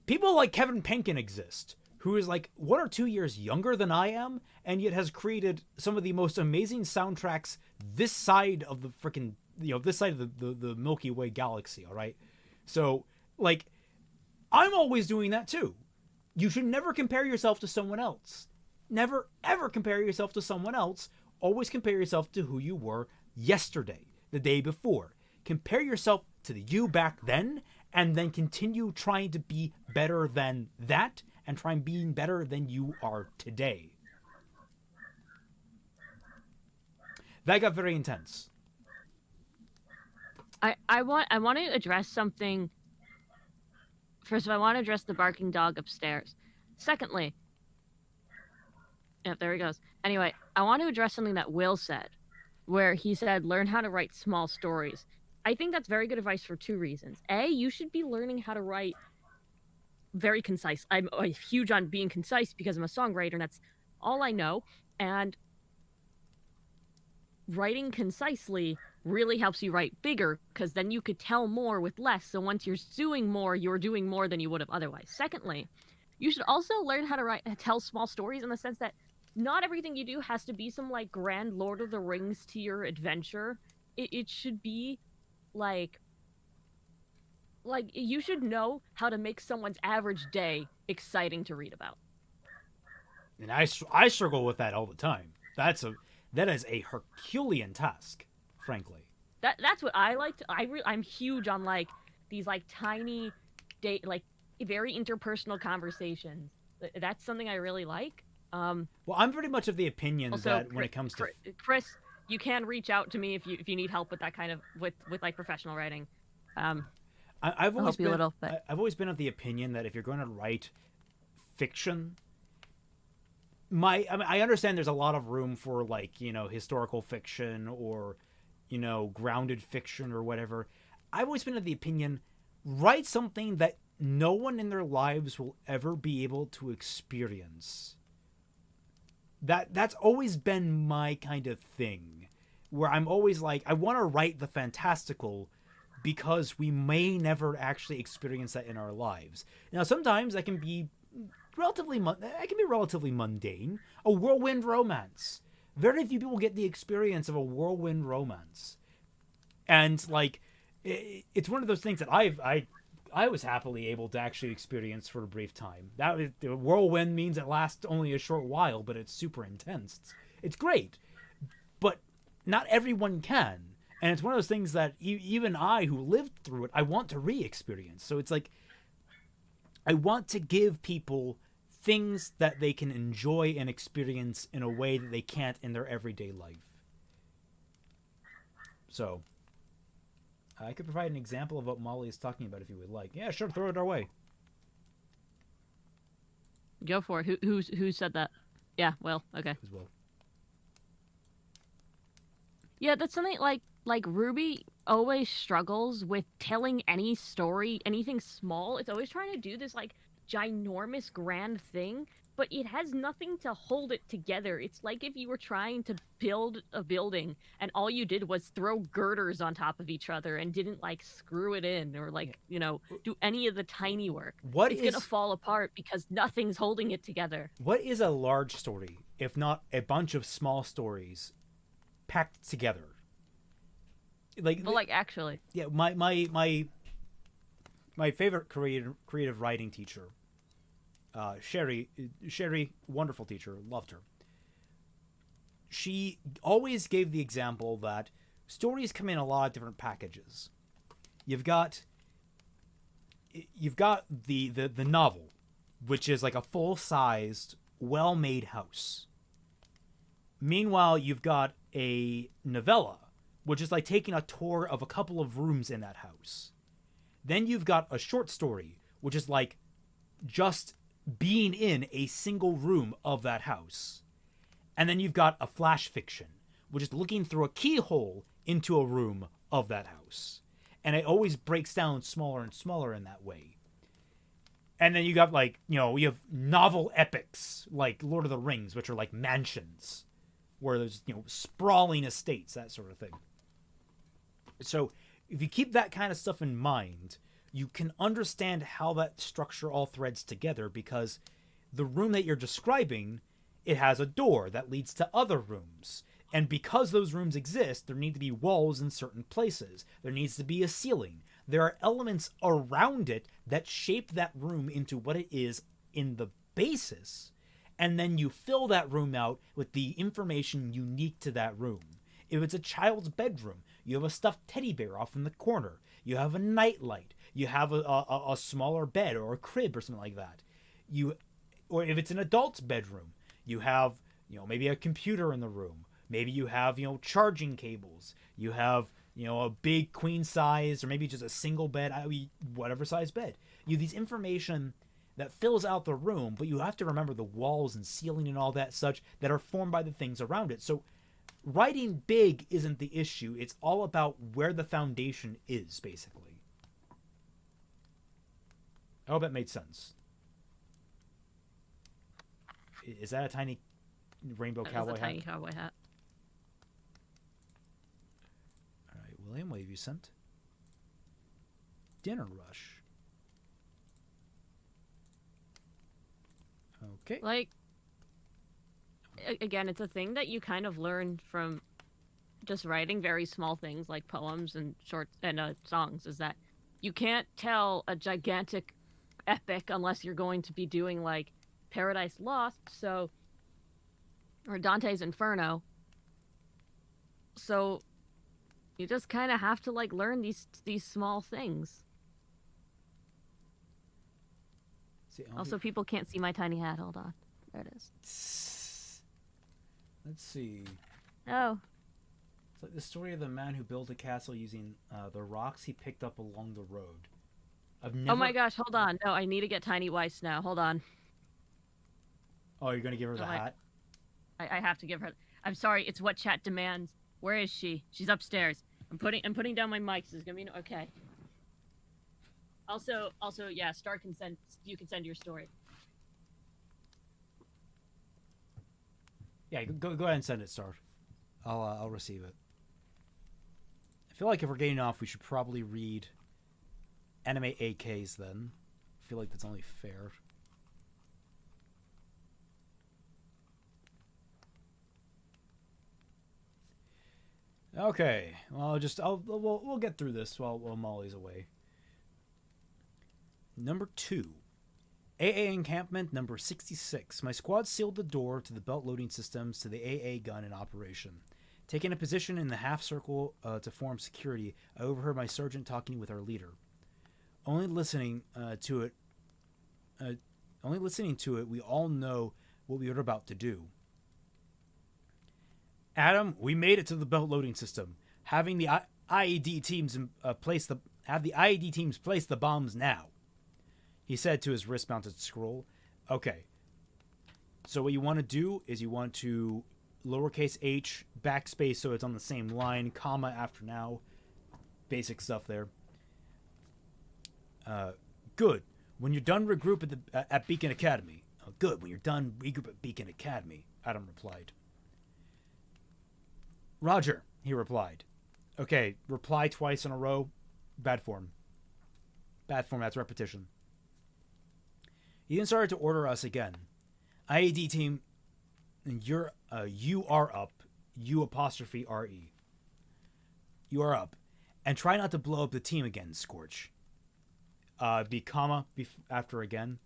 people like Kevin Penkin exist, who is like 1 or 2 years younger than I am, and yet has created some of the most amazing soundtracks this side of the freaking, this side of the Milky Way galaxy, all right? So, like, I'm always doing that too. You should never compare yourself to someone else. Never, ever compare yourself to someone else. Always compare yourself to who you were yesterday, the day before. Compare yourself to the you back then, and then continue trying to be better than that, and try and being better than you are today. That got very intense. I want to address something. First of all, I want to address the barking dog upstairs. Secondly, there he goes. Anyway, I want to address something that Will said, where he said, learn how to write small stories. I think that's very good advice for 2 reasons. A, you should be learning how to write very concise. I'm huge on being concise because I'm a songwriter, and that's all I know. And writing concisely really helps you write bigger, because then you could tell more with less. So once you're doing more than you would have otherwise. Secondly, you should also learn how to tell small stories, in the sense that not everything you do has to be some like grand Lord of the Rings to your adventure. It should be like you should know how to make someone's average day exciting to read about. And I struggle with that all the time. That is a Herculean task, frankly. That's what I like. I'm huge on like these like tiny, very interpersonal conversations. That's something I really like. Well, I'm pretty much of the opinion also, that when it comes to Chris, you can reach out to me if you need help with that kind of with like professional writing. I've always been of the opinion that if you're going to write fiction, I understand there's a lot of room for like, historical fiction or, grounded fiction or whatever. I've always been of the opinion, write something that no one in their lives will ever be able to experience. That's always been my kind of thing, where I'm always like, I want to write the fantastical because we may never actually experience that in our lives. Now, sometimes that can be relatively mundane. A whirlwind romance. Very few people get the experience of a whirlwind romance, and like, it's one of those things that I was happily able to actually experience for a brief time. The whirlwind means it lasts only a short while, but it's super intense. It's great, but not everyone can. And it's one of those things that even I, who lived through it, I want to re-experience. So it's like, I want to give people things that they can enjoy and experience in a way that they can't in their everyday life. So, I could provide an example of what Molly is talking about if you would like. Yeah, sure, throw it our way. Go for it. Who said that? Yeah, well, okay. As well. Yeah, that's something like Ruby always struggles with telling any story, anything small. It's always trying to do this like ginormous grand thing, but it has nothing to hold it together. It's like if you were trying to build a building and all you did was throw girders on top of each other and didn't like screw it in or like, you know, do any of the tiny work. It's gonna fall apart because nothing's holding it together. What is a large story if not a bunch of small stories packed together? Like actually. Yeah, my favorite creative writing teacher, Sherry, wonderful teacher, loved her. She always gave the example that stories come in a lot of different packages. You've got the novel, which is like a full-sized, well-made house. Meanwhile, you've got a novella, which is like taking a tour of a couple of rooms in that house. Then you've got a short story, which is like just being in a single room of that house. And then you've got a flash fiction, which is looking through a keyhole into a room of that house. And it always breaks down smaller and smaller in that way. And then you got like, you know, you have novel epics like Lord of the Rings, which are like mansions, where there's, you know, sprawling estates, that sort of thing. So if you keep that kind of stuff in mind, you can understand how that structure all threads together, because the room that you're describing, it has a door that leads to other rooms. And because those rooms exist, there need to be walls in certain places. There needs to be a ceiling. There are elements around it that shape that room into what it is in the basis. And then you fill that room out with the information unique to that room. If it's a child's bedroom, you have a stuffed teddy bear off in the corner. You have a nightlight. You have a smaller bed or a crib or something like that. Or if it's an adult's bedroom, you have, you know, maybe a computer in the room. Maybe you have, you know, charging cables. You have, you know, a big queen size, or maybe just a single bed, whatever size bed. You have these information that fills out the room, but you have to remember the walls and ceiling and all that such that are formed by the things around it. So writing big isn't the issue. It's all about where the foundation is, basically. I hope that made sense. Is that a tiny rainbow cowboy hat? Tiny cowboy hat. All right, William, what have you sent? Dinner Rush. Okay. Like, again, it's a thing that you kind of learn from just writing very small things like poems and short and songs, is that you can't tell a gigantic epic unless you're going to be doing like Paradise Lost, or Dante's Inferno. So you just kind of have to like learn these small things. See, also, people can't see my tiny hat. Hold on. There it is. Let's see. Oh. It's like the story of the man who built a castle using the rocks he picked up along the road. Oh my gosh, hold on. No, I need to get Tiny Weiss now. Hold on. Oh, you're going to give her the hat? I have to give her... I'm sorry, it's what chat demands. Where is she? She's upstairs. I'm putting down my mic. This is going to be... Okay. Also, yeah, Star can send... You can send your story. Yeah, go ahead and send it, Star. I'll receive it. I feel like if we're getting off, we should probably read anime AKs then. I feel like that's only fair. Okay, well, we'll get through this while Mollie's away. Number 2. AA encampment number 66. My squad sealed the door to the belt loading systems to the AA gun in operation. Taking a position in the half circle to form security, I overheard my sergeant talking with our leader. Only listening to it, we all know what we are about to do. Adam, we made it to the belt loading system. Having the IED teams place the bombs now. He said to his wrist-mounted scroll. Okay. So what you want to do is you want to lowercase h, backspace so it's on the same line, comma after now. Basic stuff there. Good. When you're done, regroup at Beacon Academy. Good. When you're done, regroup at Beacon Academy, Adam replied. Roger, he replied. Okay, reply twice in a row. Bad form. Bad form, that's repetition. He then started to order us again. IAD team, you are up. U apostrophe R-E. You are up. And try not to blow up the team again, Scorch. Be comma after again.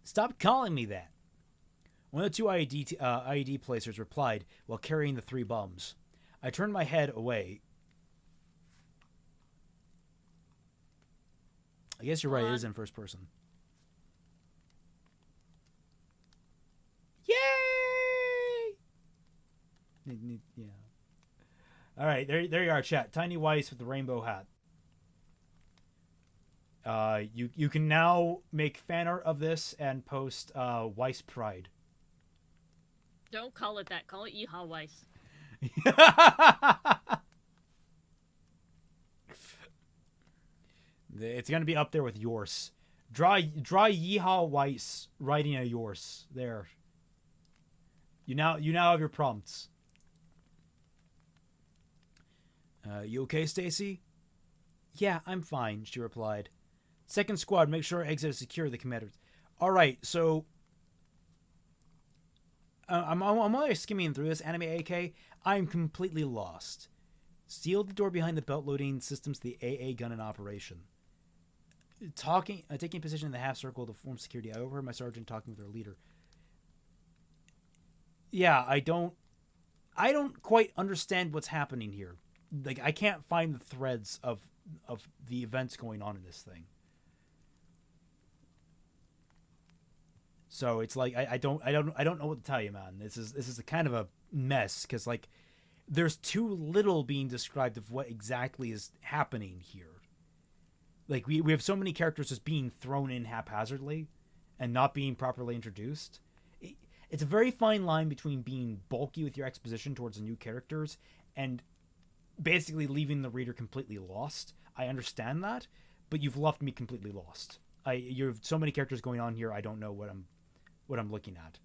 Stop calling me that. One of the two IED placers replied while carrying the 3 bombs. I turned my head away. I guess you're right, it is in first person. Yay! Yeah. All right, there you are, chat. Tiny Weiss with the rainbow hat. You can now make fan art of this and post Weiss Pride. Don't call it that. Call it Yeehaw Weiss. It's gonna be up there with yours. Draw Yeehaw Weiss writing a yours there. You now have your prompts. You okay, Stacy? Yeah, I'm fine, she replied. Second squad, make sure exit is secure, the commander. All right, so I'm only skimming through this anime AK. I'm completely lost. Sealed the door behind the belt loading systems to the AA gun in operation. Taking position in the half circle to form security. I overheard my sergeant talking with our leader. Yeah, I don't quite understand what's happening here. Like, I can't find the threads of the events going on in this thing. So it's like I don't know what to tell you, man. This is a kind of a mess because like there's too little being described of what exactly is happening here. Like we have so many characters just being thrown in haphazardly and not being properly introduced. It's a very fine line between being bulky with your exposition towards the new characters and basically leaving the reader completely lost. I understand that, but you've left me completely lost. You have so many characters going on here. I don't know what I'm looking at.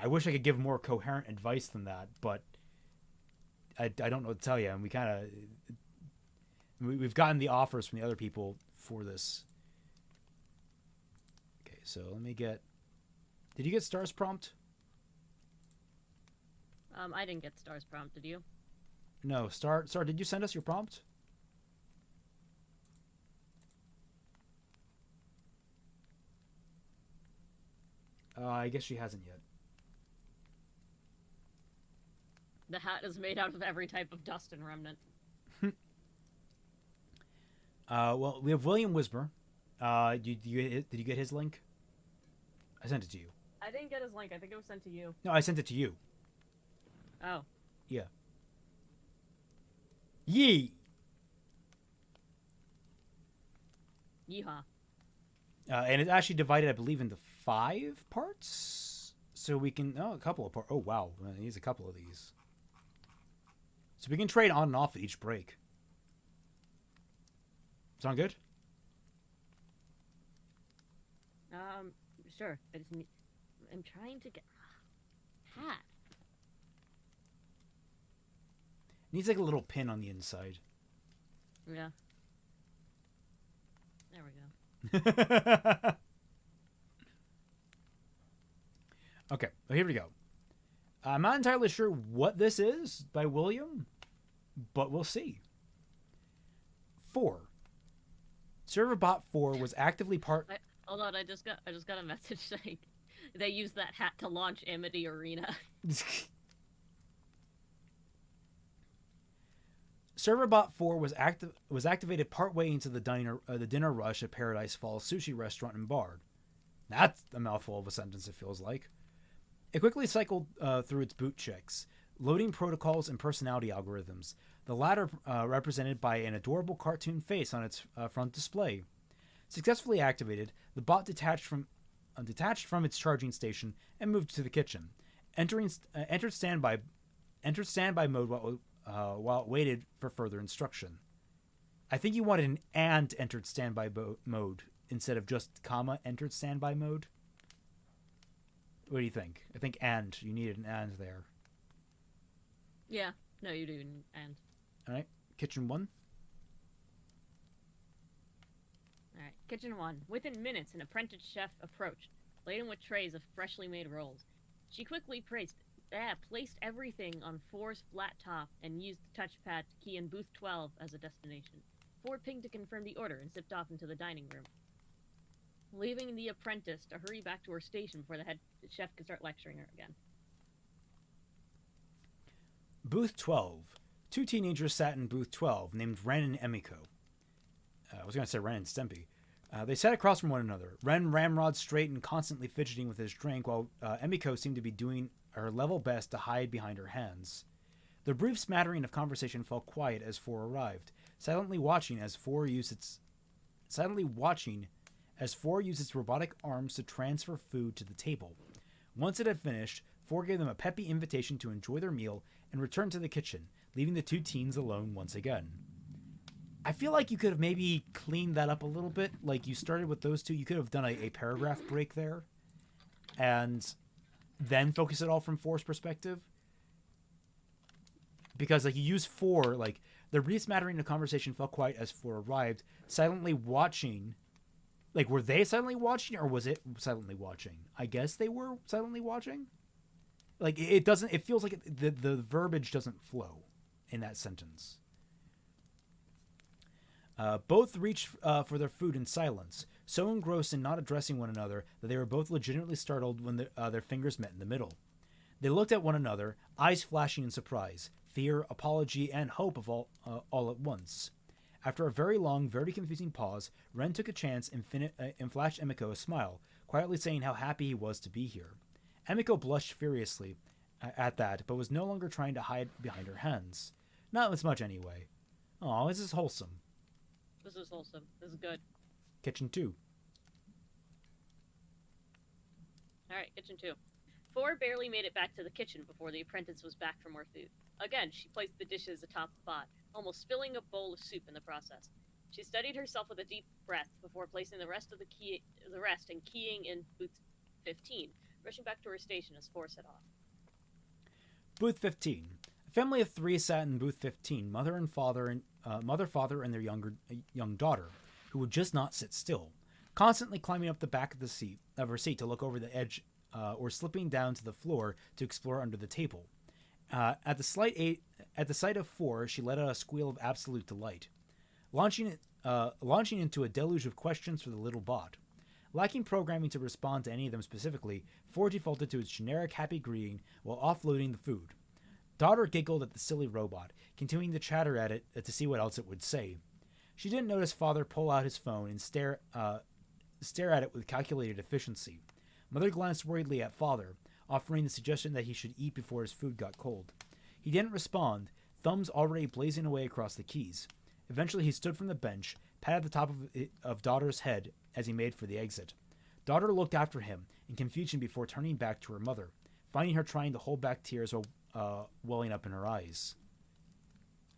I wish I could give more coherent advice than that, but I don't know what to tell you. And we've gotten the offers from the other people for this. Okay, so let me get. Did you get Star's prompt? I didn't get Star's prompt. Did you? No, Star. Did you send us your prompt? I guess she hasn't yet. The hat is made out of every type of dust and remnant. Well, we have William Wismer. Did you get his link? I sent it to you. I didn't get his link. I think it was sent to you. No, I sent it to you. Oh. Yeah. Yee! Yeehaw. And it's actually divided, I believe, into 5 parts. So we can... Oh, a couple of parts. Oh, wow. He's a couple of these. So we can trade on and off at each break. Sound good? Sure. I just need... I'm trying to get hat. Needs like a little pin on the inside. Yeah. There we go. Okay, well, here we go. I'm not entirely sure what this is by William, but we'll see. 4. Serverbot 4 was actively Hold on, I just got a message saying they used that hat to launch Amity Arena. Serverbot 4 was activated partway into the dinner rush at Paradise Falls Sushi Restaurant and Bar. That's a mouthful of a sentence, it feels like. It quickly cycled through its boot checks, loading protocols and personality algorithms, the latter represented by an adorable cartoon face on its front display. Successfully activated, the bot detached from its charging station and moved to the kitchen. Entered standby mode while it waited for further instruction. I think you wanted an and entered standby mode instead of just comma entered standby mode. What do you think? I think and. You needed an and there. Yeah. No, you do. And. All right. Kitchen 1. All right. Kitchen 1. Within minutes, an apprentice chef approached, laden with trays of freshly made rolls. She quickly placed everything on 4's flat top and used the touchpad to key in booth 12 as a destination. 4 pinged to confirm the order and zipped off into the dining room, leaving the apprentice to hurry back to her station before the head chef could start lecturing her again. Booth 12. 2 teenagers sat in booth 12, named Ren and Emiko. I was going to say Ren and Stimpy. They sat across from one another. Ren ramrod straight and constantly fidgeting with his drink, while Emiko seemed to be doing her level best to hide behind her hands. The brief smattering of conversation fell quiet as 4 arrived, silently watching as 4 used its robotic arms to transfer food to the table. Once it had finished, 4 gave them a peppy invitation to enjoy their meal and returned to the kitchen, leaving the 2 teens alone once again. I feel like you could have maybe cleaned that up a little bit. Like, you started with those 2. You could have done a paragraph break there and then focus it all from 4's perspective. Because, like, you use 4, like, the brief smattering of conversation fell quiet as 4 arrived, silently watching. Like, were they silently watching, or was it silently watching? I guess they were silently watching. Like, it feels like the verbiage doesn't flow in that sentence. Both reached for their food in silence, so engrossed in not addressing one another that they were both legitimately startled when their fingers met in the middle. They looked at one another, eyes flashing in surprise, fear, apology, and hope of all at once. After a very long, very confusing pause, Ren took a chance and flashed Emiko a smile, quietly saying how happy he was to be here. Emiko blushed furiously at that, but was no longer trying to hide behind her hands. Not as much, anyway. Aw, this is wholesome. This is wholesome. This is good. Kitchen 2. Alright, kitchen 2. 4 barely made it back to the kitchen before the apprentice was back for more food. Again, she placed the dishes atop the pot, almost spilling a bowl of soup in the process. She steadied herself with a deep breath before placing the rest and keying in booth 15, rushing back to her station as 4 set off. Booth 15. A family of 3 sat in booth 15, mother, father, and their young daughter, who would just not sit still, constantly climbing up the back of her seat to look over the edge, or slipping down to the floor to explore under the table. At the sight of 4, she let out a squeal of absolute delight, launching into a deluge of questions for the little bot. Lacking programming to respond to any of them specifically, 4 defaulted to its generic happy greeting while offloading the food. Daughter giggled at the silly robot, continuing to chatter at it to see what else it would say. She didn't notice father pull out his phone and stare at it with calculated efficiency. Mother glanced worriedly at father, offering the suggestion that he should eat before his food got cold. He didn't respond, thumbs already blazing away across the keys. Eventually he stood from the bench, patted the top of daughter's head as he made for the exit. Daughter looked after him in confusion before turning back to her mother, finding her trying to hold back tears while welling up in her eyes.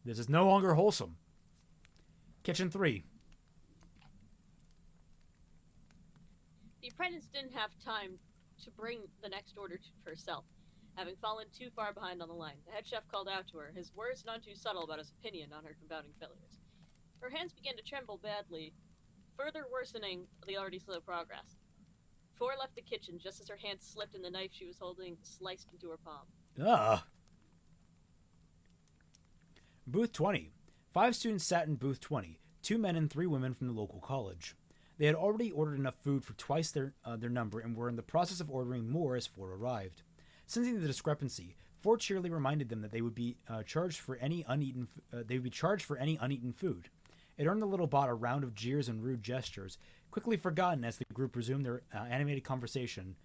This is no longer wholesome. Kitchen 3. The apprentice didn't have time to bring the next order to herself, having fallen too far behind on the line. The head chef called out to her, his words none too subtle about his opinion on her confounding failures. Her hands began to tremble badly, further worsening the already slow progress. Four left the kitchen just as her hand slipped and the knife she was holding sliced into her palm. Booth 20. 5 students sat in booth 20, 2 men and 3 women from the local college. They had already ordered enough food for twice their number and were in the process of ordering more as 4 arrived. Sensing the discrepancy, 4 cheerily reminded them that they would be charged for any uneaten food. It earned the little bot a round of jeers and rude gestures, quickly forgotten as the group resumed their animated conversation.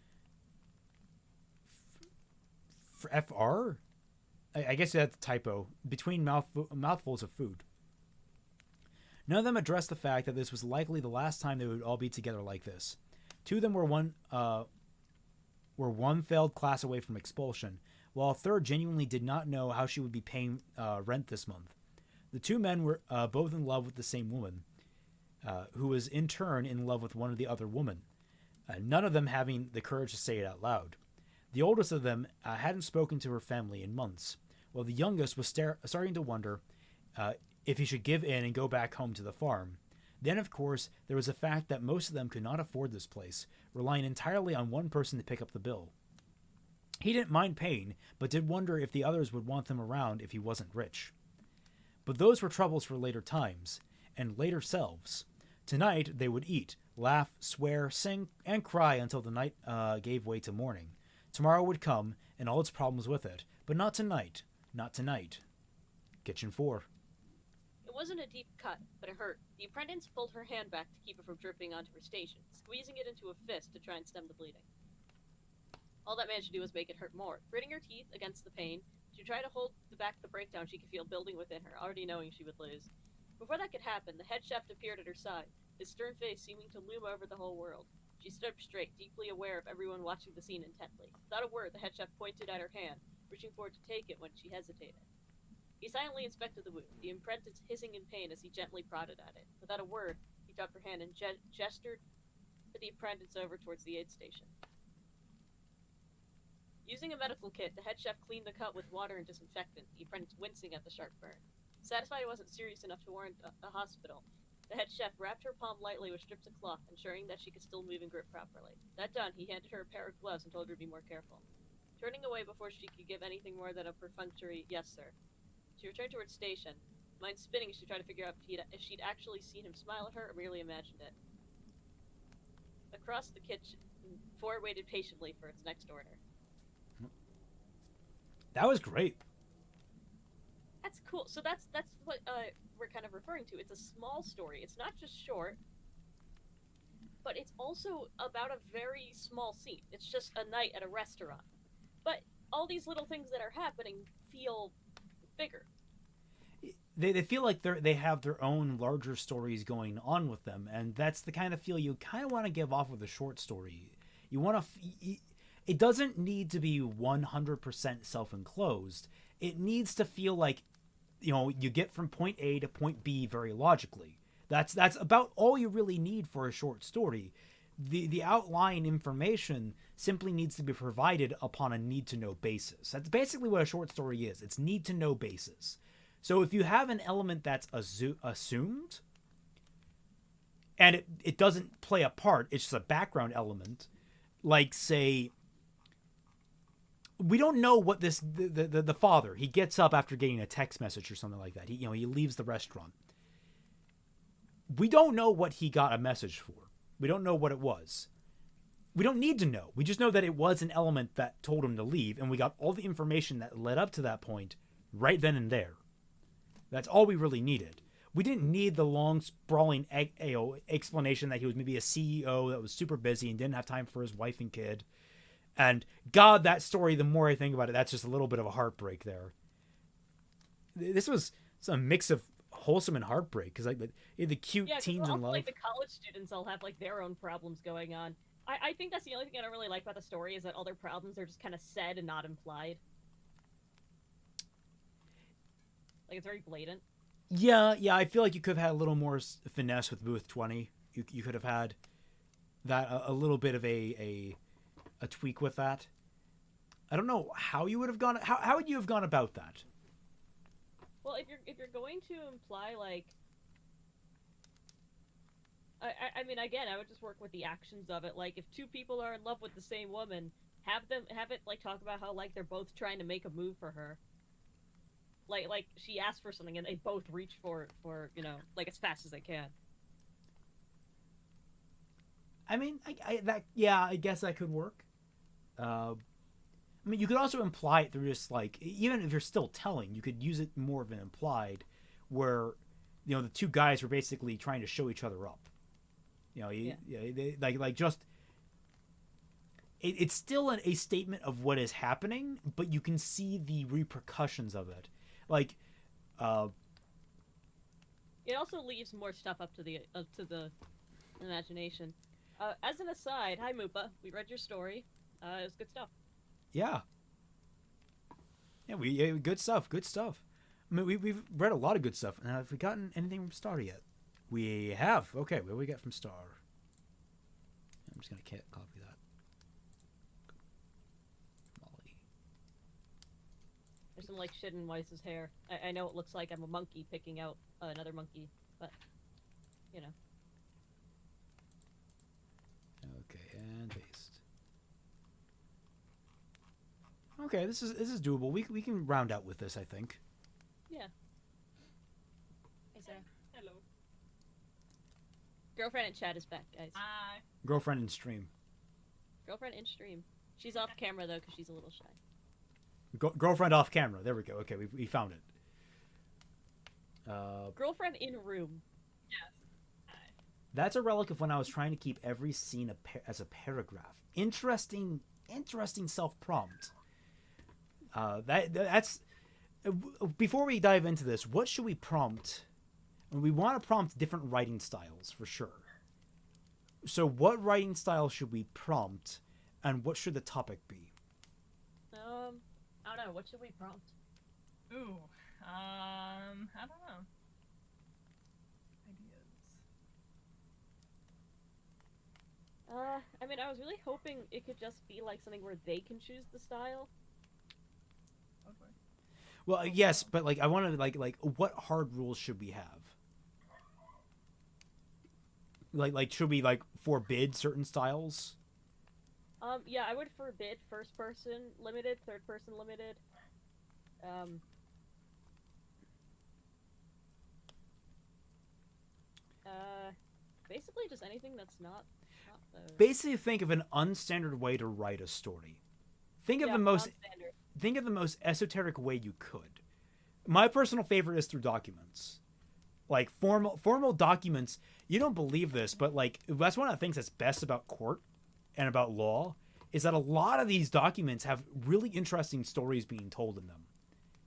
For FR? I guess that's a typo. Between mouthfuls of food. None of them addressed the fact that this was likely the last time they would all be together like this. 2 of them were one failed class away from expulsion, while a third genuinely did not know how she would be paying rent this month. The 2 men were both in love with the same woman, who was in turn in love with one of the other women, none of them having the courage to say it out loud. The oldest of them hadn't spoken to her family in months, while the youngest was starting to wonder if he should give in and go back home to the farm. Then, of course, there was the fact that most of them could not afford this place, relying entirely on one person to pick up the bill. He didn't mind paying, but did wonder if the others would want them around if he wasn't rich. But those were troubles for later times, and later selves. Tonight they would eat, laugh, swear, sing, and cry until the night gave way to morning. Tomorrow would come, and all its problems with it, but not tonight. Not tonight. Kitchen 4. It wasn't a deep cut, but it hurt. The apprentice pulled her hand back to keep it from dripping onto her station, squeezing it into a fist to try and stem the bleeding. All that managed to do was make it hurt more. Gritting her teeth against the pain, she tried to hold back the breakdown she could feel building within her, already knowing she would lose. Before that could happen, the head chef appeared at her side, his stern face seeming to loom over the whole world. She stood up straight, deeply aware of everyone watching the scene intently. Without a word, the head chef pointed at her hand, reaching forward to take it when she hesitated. He silently inspected the wound, the apprentice hissing in pain as he gently prodded at it. Without a word, he dropped her hand and gestured the apprentice over towards the aid station. Using a medical kit, the head chef cleaned the cut with water and disinfectant, the apprentice wincing at the sharp burn. Satisfied it wasn't serious enough to warrant a hospital, the head chef wrapped her palm lightly with strips of cloth, ensuring that she could still move and grip properly. That done, he handed her a pair of gloves and told her to be more careful. Turning away before she could give anything more than a perfunctory, "Yes, sir," she returned to her station, mind spinning as she tried to figure out if she'd actually seen him smile at her or merely imagined it. Across the kitchen, 4 waited patiently for its next order. That was great. That's cool. So that's what we're kind of referring to. It's a small story. It's not just short, but it's also about a very small scene. It's just a night at a restaurant. But all these little things that are happening feel bigger. They feel like they have their own larger stories going on with them, and that's the kind of feel you kind of want to give off with a short story. You want to. It doesn't need to be 100% self-enclosed. It needs to feel like, you get from point A to point B very logically. That's about all you really need for a short story. The outline information simply needs to be provided upon a need-to-know basis. That's basically what a short story is. It's need-to-know basis. So if you have an element that's assumed, and it doesn't play a part, it's just a background element, like, say, we don't know what the father, he gets up after getting a text message or something like that. He leaves the restaurant. We don't know what he got a message for. We don't know what it was. We don't need to know. We just know that it was an element that told him to leave, and we got all the information that led up to that point right then and there. That's all we really needed. We didn't need the long, sprawling explanation that he was maybe a CEO that was super busy and didn't have time for his wife and kid. And God, that story, the more I think about it, that's just a little bit of a heartbreak there. This was a mix of wholesome and heartbreak, because the cute teens in love. Like the college students all have like their own problems going on. I think that's the only thing I don't really like about the story, is that all their problems are just kind of said and not implied. Like, it's very blatant. Yeah, I feel like you could have had a little more finesse with Booth 20. You could have had that a little bit of a a tweak with that. I don't know how you would have gone. How would you have gone about that? Well, if you're going to imply like, I mean, again, I would just work with the actions of it. Like, if two people are in love with the same woman, have it like talk about how like they're both trying to make a move for her. Like she asked for something and they both reach for like as fast as they can. I mean, I guess that could work. I mean, you could also imply it through just like, even if you're still telling, you could use it more of an implied, where, the two guys were basically trying to show each other up. It's still a statement of what is happening, but you can see the repercussions of it. Like, it also leaves more stuff up to the imagination. As an aside, hi Moopa, we read your story. It was good stuff. Yeah, good stuff. I mean, we've read a lot of good stuff. And have we gotten anything from Star yet? We have. Okay, what do we get from Star? I'm just gonna copy that. Mollie. There's some like shit in Weiss's hair. I know it looks like I'm a monkey picking out another monkey, but Okay, and paste. Okay, this is doable. We can round out with this, I think. Yeah. Hey Sarah. Hello. Girlfriend in chat is back, guys. Hi. Girlfriend in stream. Girlfriend in stream. She's off camera though because she's a little shy. Girlfriend off camera. There we go. Okay, we found it. Girlfriend in room. Yes. Hi. That's a relic of when I was trying to keep every scene as a paragraph. Interesting self-prompt. That's... Before we dive into this, what should we prompt? We want to prompt different writing styles, for sure. So what writing style should we prompt, and what should the topic be? I don't know. What should we prompt? Ooh. I don't know. Ideas. I mean, I was really hoping it could just be like something where they can choose the style. Okay. Well, yes, but like I want to like what hard rules should we have? Like should we like forbid certain styles? Yeah, I would forbid first person limited, third person limited. Basically just anything that's not those. Basically, think of an unstandard way to write a story. Think of the most esoteric way you could. My personal favorite is through documents. Like formal documents. You don't believe this, but like that's one of the things that's best about court and about law is that a lot of these documents have really interesting stories being told in them.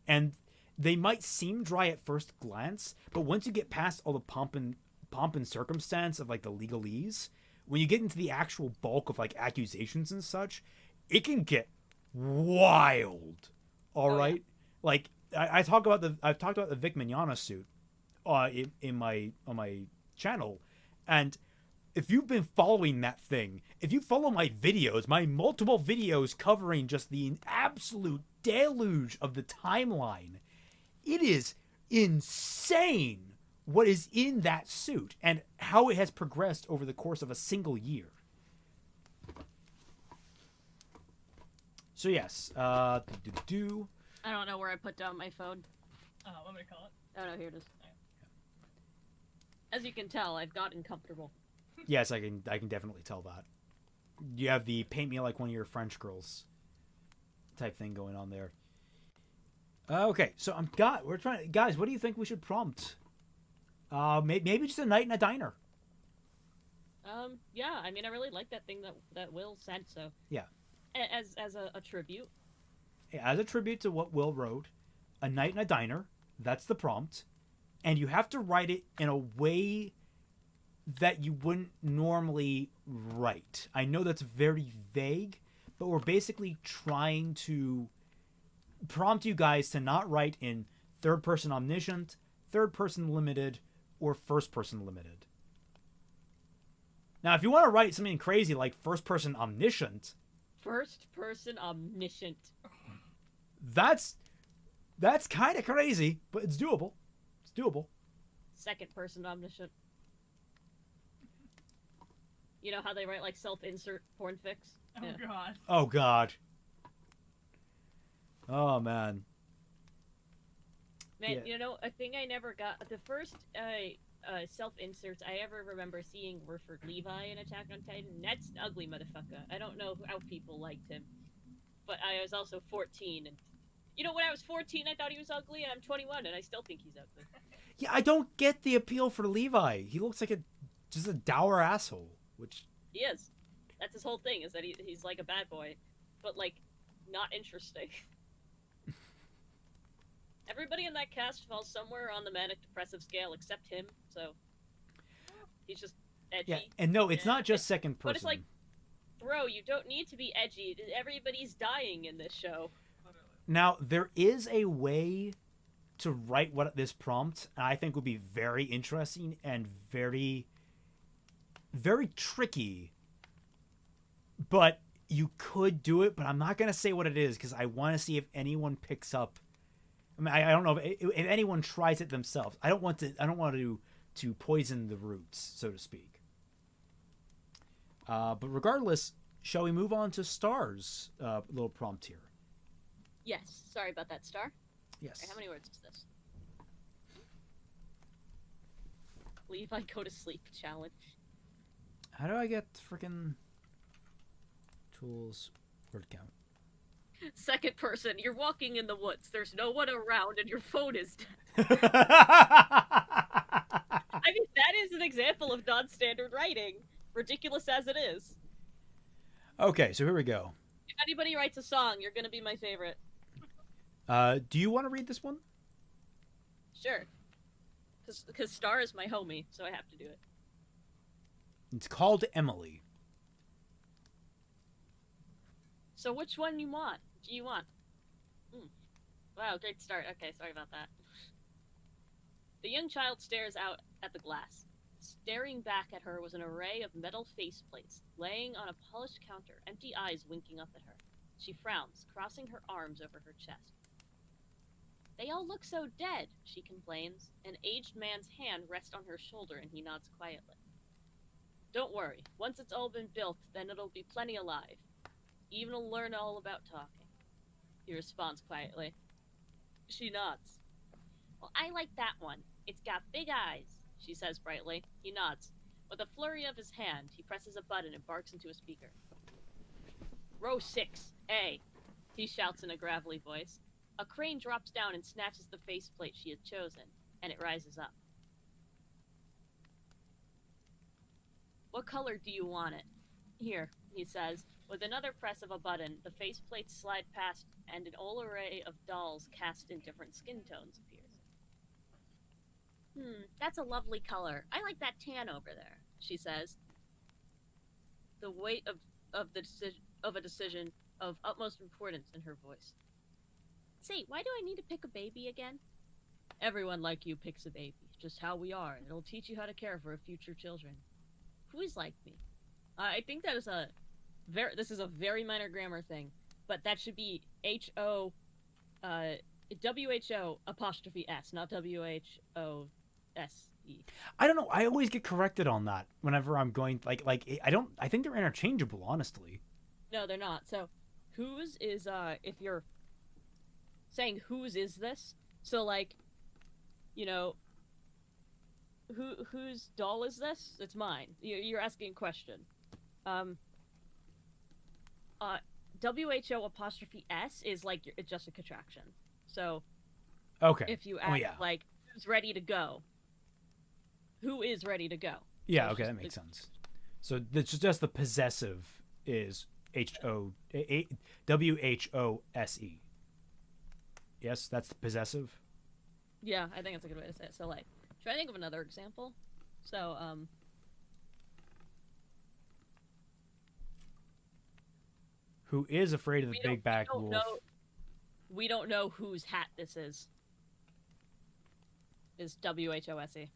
And they might seem dry at first glance, but once you get past all the pomp and circumstance of like the legalese, when you get into the actual bulk of like accusations and such, it can get wild. All right. Yeah. Like I've talked about the Vic Mignogna suit on my channel, and if you've been following that thing, if you follow my videos, my multiple videos covering just the absolute deluge of the timeline, it is insane what is in that suit and how it has progressed over the course of a single year. So yes, I don't know where I put down my phone. What do we call it? Oh no, here it is. As you can tell, I've gotten comfortable. Yes, I can definitely tell that. You have the paint me like one of your French girls type thing going on there. Okay, so we're trying, guys, what do you think we should prompt? Maybe just a night in a diner. Yeah, I mean, I really like that thing that Will sent, so. Yeah. As a tribute. As a tribute to what Will wrote, a night in a diner, that's the prompt. And you have to write it in a way that you wouldn't normally write. I know that's very vague, but we're basically trying to prompt you guys to not write in third person omniscient, third person limited, or first person limited. Now, if you want to write something crazy like first person omniscient, First person omniscient. That's kind of crazy, but it's doable. It's doable. Second person omniscient. You know how they write like self-insert porn fix? Oh god. Oh god. Oh man. Man, Yeah. you know, a thing I never got. The first self-inserts I ever remember seeing were for Levi in Attack on Titan. That's an ugly motherfucker. I don't know how people liked him. But I was also 14, and... You know, when I was 14, I thought he was ugly, and I'm 21, and I still think he's ugly. Yeah, I don't get the appeal for Levi. He looks like just a dour asshole, which... He is. That's his whole thing, is that he's like a bad boy. But, like, not interesting. Everybody in that cast falls somewhere on the manic-depressive scale except him, so... He's just edgy. Yeah, and no, it's not just second person. But it's like, bro, you don't need to be edgy. Everybody's dying in this show. Now, there is a way to write what this prompt I think would be very interesting and very, very tricky. But you could do it, but I'm not going to say what it is because I want to see if anyone picks up. I mean, I don't know if anyone tries it themselves. I don't want to poison the roots, so to speak. But regardless, shall we move on to Star's little prompt here? Yes. Sorry about that, Star. Yes. Right, how many words is this? Levi go to sleep challenge. How do I get freaking tools word count? Second person, you're walking in the woods. There's no one around, and your phone is dead. I mean, that is an example of non-standard writing, ridiculous as it is. Okay, so here we go. If anybody writes a song, you're gonna be my favorite. Do you want to read this one? Sure. Because Star is my homie, so I have to do it. It's called Emily. So which one do you want? Wow, great start. Okay, sorry about that. The young child stares out at the glass. Staring back at her was an array of metal faceplates, laying on a polished counter, empty eyes winking up at her. She frowns, crossing her arms over her chest. They all look so dead, she complains. An aged man's hand rests on her shoulder and he nods quietly. Don't worry, once it's all been built, then it'll be plenty alive. Even will learn all about talking. He responds quietly. She nods. Well, I like that one. It's got big eyes, she says brightly. He nods. With a flurry of his hand, he presses a button and barks into a speaker. Row 6, A, he shouts in a gravelly voice. A crane drops down and snatches the faceplate she had chosen, and it rises up. What color do you want it? Here, he says. With another press of a button, the faceplates slide past, and an whole array of dolls cast in different skin tones appears. That's a lovely color. I like that tan over there, she says. The weight of a decision of utmost importance in her voice. Say, why do I need to pick a baby again? Everyone like you picks a baby. Just how we are, and it'll teach you how to care for future children. Who is like me? I think that is this is a very minor grammar thing, but that should be WHO apostrophe S, not WHOSE. I don't know. I always get corrected on that whenever I'm going I think they're interchangeable, honestly. No, they're not. So, whose is if you're saying whose is this? So like, you know, whose doll is this? It's mine. You're asking a question. WHO apostrophe S is like it's just a contraction. So, okay. If you ask like who's ready to go, who is ready to go? Yeah, so okay, that makes sense. So it's just the possessive is WHOSE. Yes, that's the possessive. Yeah, I think that's a good way to say it. So like, try to think of another example. So who is afraid of the big back wolf? We don't know whose hat this is. Is WHOSE.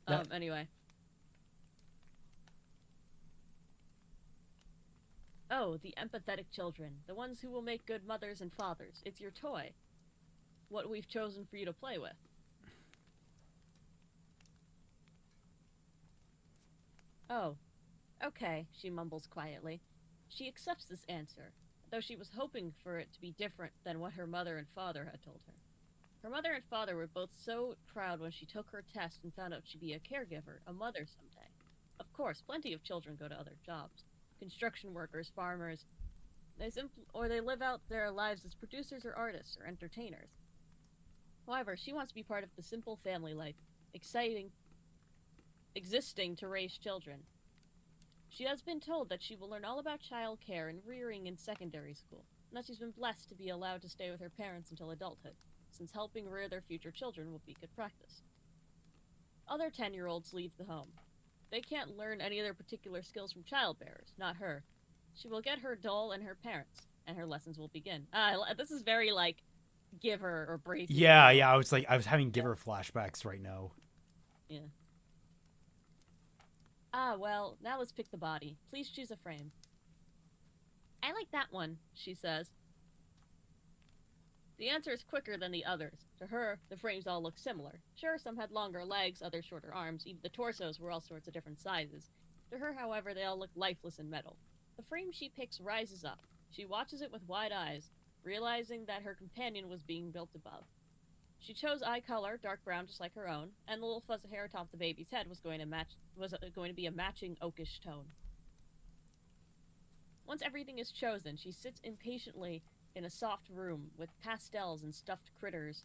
Yeah. Anyway. Oh, the empathetic children, the ones who will make good mothers and fathers. It's your toy. What we've chosen for you to play with. Oh, okay, she mumbles quietly. She accepts this answer, though she was hoping for it to be different than what her mother and father had told her. Her mother and father were both so proud when she took her test and found out she'd be a caregiver, a mother someday. Of course, plenty of children go to other jobs. Construction workers, farmers, or they live out their lives as producers or artists or entertainers. However, she wants to be part of the simple family life, existing to raise children. She has been told that she will learn all about child care and rearing in secondary school, and that she's been blessed to be allowed to stay with her parents until adulthood, since helping rear their future children will be good practice. Other 10-year-olds leave the home. They can't learn any of their particular skills from childbearers, not her. She will get her doll and her parents, and her lessons will begin. This is very, like, Giver or Brave. Yeah. I was having Giver flashbacks right now. Yeah. Well, now let's pick the body. Please choose a frame. I like that one, she says. The answer is quicker than the others. To her, the frames all look similar. Sure, some had longer legs, others shorter arms, even the torsos were all sorts of different sizes. To her, however, they all look lifeless and metal. The frame she picks rises up. She watches it with wide eyes, realizing that her companion was being built above. She chose eye color, dark brown just like her own, and the little fuzz of hair atop the baby's head was going to be a matching oakish tone. Once everything is chosen, she sits impatiently in a soft room with pastels and stuffed critters,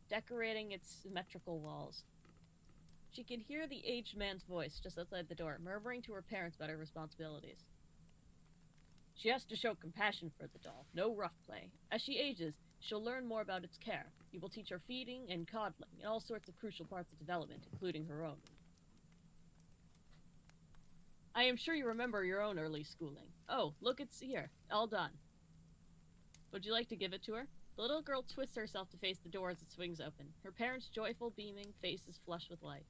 decorating its symmetrical walls. She can hear the aged man's voice just outside the door, murmuring to her parents about her responsibilities. She has to show compassion for the doll, no rough play. As she ages, she'll learn more about its care. You will teach her feeding and coddling, and all sorts of crucial parts of development, including her own. I am sure you remember your own early schooling. Oh, look, it's here. All done. Would you like to give it to her? The little girl twists herself to face the door as it swings open. Her parents' joyful, beaming faces flush with light.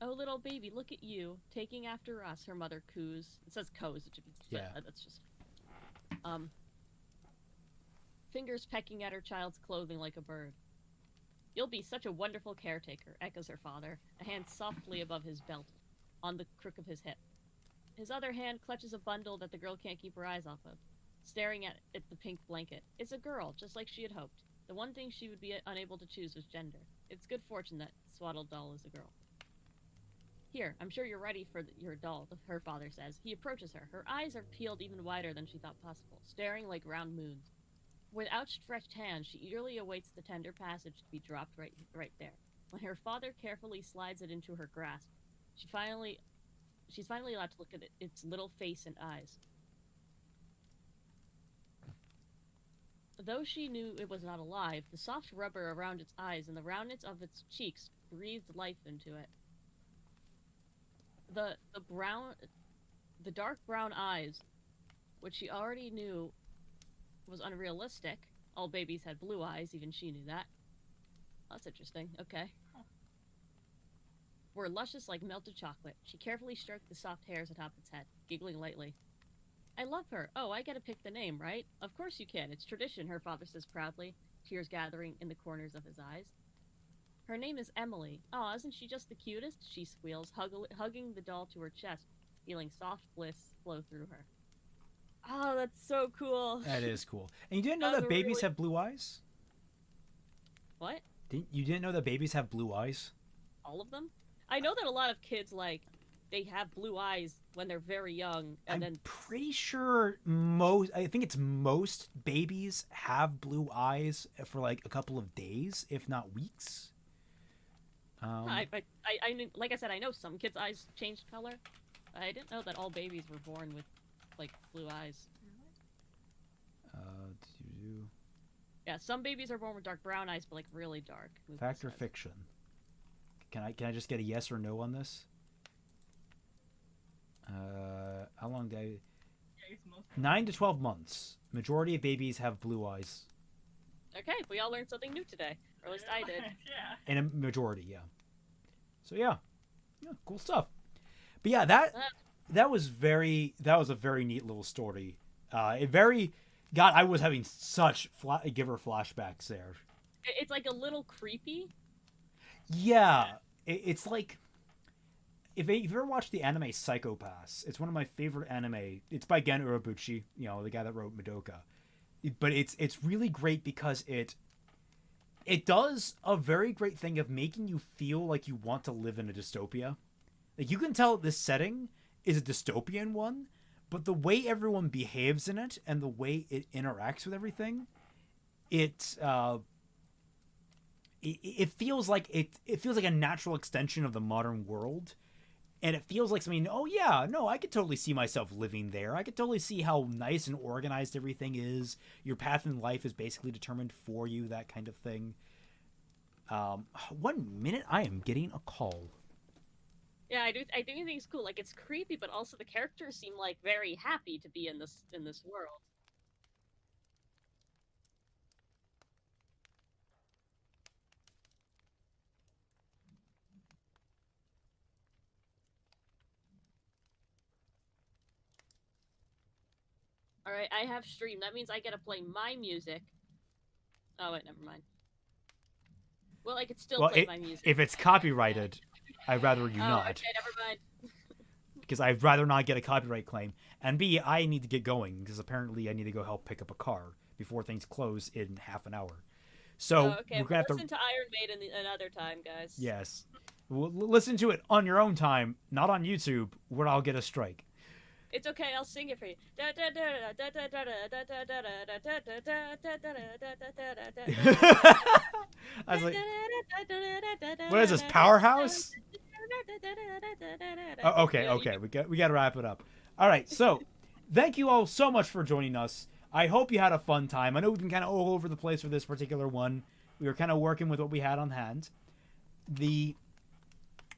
Oh, little baby, look at you, taking after us, her mother coos. It says coos, it should be... Yeah. That's just... Fingers pecking at her child's clothing like a bird. You'll be such a wonderful caretaker, echoes her father, a hand softly above his belt, on the crook of his hip. His other hand clutches a bundle that the girl can't keep her eyes off of, staring at the pink blanket. It's a girl, just like she had hoped. The one thing she would be unable to choose was gender. It's good fortune that swaddled doll is a girl. Here, I'm sure you're ready for your doll, her father says. He approaches her. Her eyes are peeled even wider than she thought possible, staring like round moons. With outstretched hands, she eagerly awaits the tender passage to be dropped right there. When her father carefully slides it into her grasp, she's finally allowed to look at its little face and eyes. Though she knew it was not alive, the soft rubber around its eyes and the roundness of its cheeks breathed life into it. The dark brown eyes, which she already knew was unrealistic. All babies had blue eyes, even she knew that. That's interesting. Okay. Were luscious like melted chocolate. She carefully stroked the soft hairs atop its head, giggling lightly. I love her. Oh, I get to pick the name, right? Of course you can. It's tradition, her father says proudly, tears gathering in the corners of his eyes. Her name is Emily. Oh, isn't she just the cutest? She squeals, hugging the doll to her chest, feeling soft bliss flow through her. Oh, that's so cool. That is cool. And you didn't know that babies have blue eyes? What? You didn't know that babies have blue eyes? All of them? I know that a lot of kids, like, they have blue eyes when they're very young, and I'm pretty sure most babies have blue eyes for like a couple of days, if not weeks. I like I said, I know some kids' eyes change color. I didn't know that all babies were born with, like, blue eyes. Yeah, some babies are born with dark brown eyes, but like really dark. Fact or fiction? Can I just get a yes or no on this? How long did I... 9 to 12 months. Majority of babies have blue eyes. Okay, we all learned something new today. Or at least I did. Yeah. And a majority, yeah. So yeah, cool stuff. But yeah, that that was a very neat little story. God, I was having such giver flashbacks there. It's like a little creepy. Yeah, it's like if you've ever watched the anime Psycho Pass, it's one of my favorite anime. It's by Gen Urobuchi, the guy that wrote Madoka. But it's really great because it does a very great thing of making you feel like you want to live in a dystopia. Like, you can tell this setting is a dystopian one, but the way everyone behaves in it and the way it interacts with everything, it feels like it feels like a natural extension of the modern world. And it feels like something, oh yeah, no, I could totally see myself living there. I could totally see how nice and organized everything is. Your path in life is basically determined for you, that kind of thing. 1 minute, I am getting a call. Yeah, I do think it's cool. Like, it's creepy, but also the characters seem like very happy to be in this world. All right, I have stream. That means I get to play my music. Oh wait, never mind. Well, I could still play my music. If it's copyrighted, I'd rather you not. Okay, never mind. Because I'd rather not get a copyright claim. And B, I need to get going because apparently I need to go help pick up a car before things close in half an hour. So okay, we're gonna have listen to Iron Maiden another time, guys. Yes, we'll listen to it on your own time, not on YouTube, where I'll get a strike. It's okay, I'll sing it for you. I was like, what is this, Powerhouse? Oh, okay, we got to wrap it up. All right, so thank you all so much for joining us. I hope you had a fun time. I know we've been kind of all over the place for this particular one. We were kind of working with what we had on hand.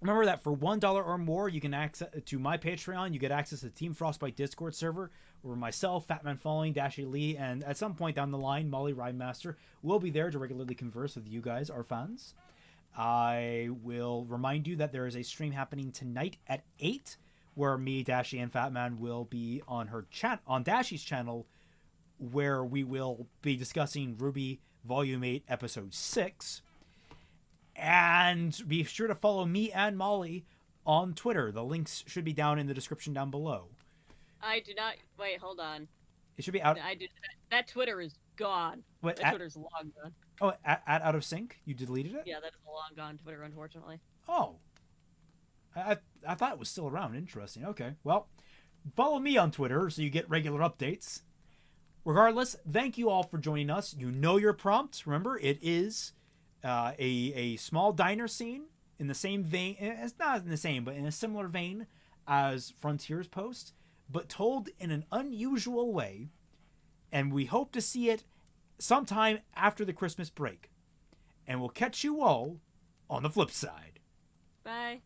Remember that for $1 or more, you can access to my Patreon. You get access to the Team Frostbite Discord server, where myself, Fatman Falling, Dashy Lee, and at some point down the line, Molly Rhymemaster will be there to regularly converse with you guys, our fans. I will remind you that there is a stream happening tonight at 8, where me, Dashy, and Fatman will be on Dashy's channel, where we will be discussing RWBY Volume 8, Episode 6. And be sure to follow me and Molly on Twitter. The links should be down in the description down below. I do not... Wait, hold on. It should be out... That Twitter is gone. What, Twitter's long gone. Oh, at Out of Sync? You deleted it? Yeah, that is a long gone Twitter, unfortunately. Oh. I thought it was still around. Interesting. Okay. Well, follow me on Twitter so you get regular updates. Regardless, thank you all for joining us. You know your prompt. Remember, it is... a small diner scene in the same vein. It's not in the same, but in a similar vein as Frontier's Post, but told in an unusual way. And we hope to see it sometime after the Christmas break. And we'll catch you all on the flip side. Bye.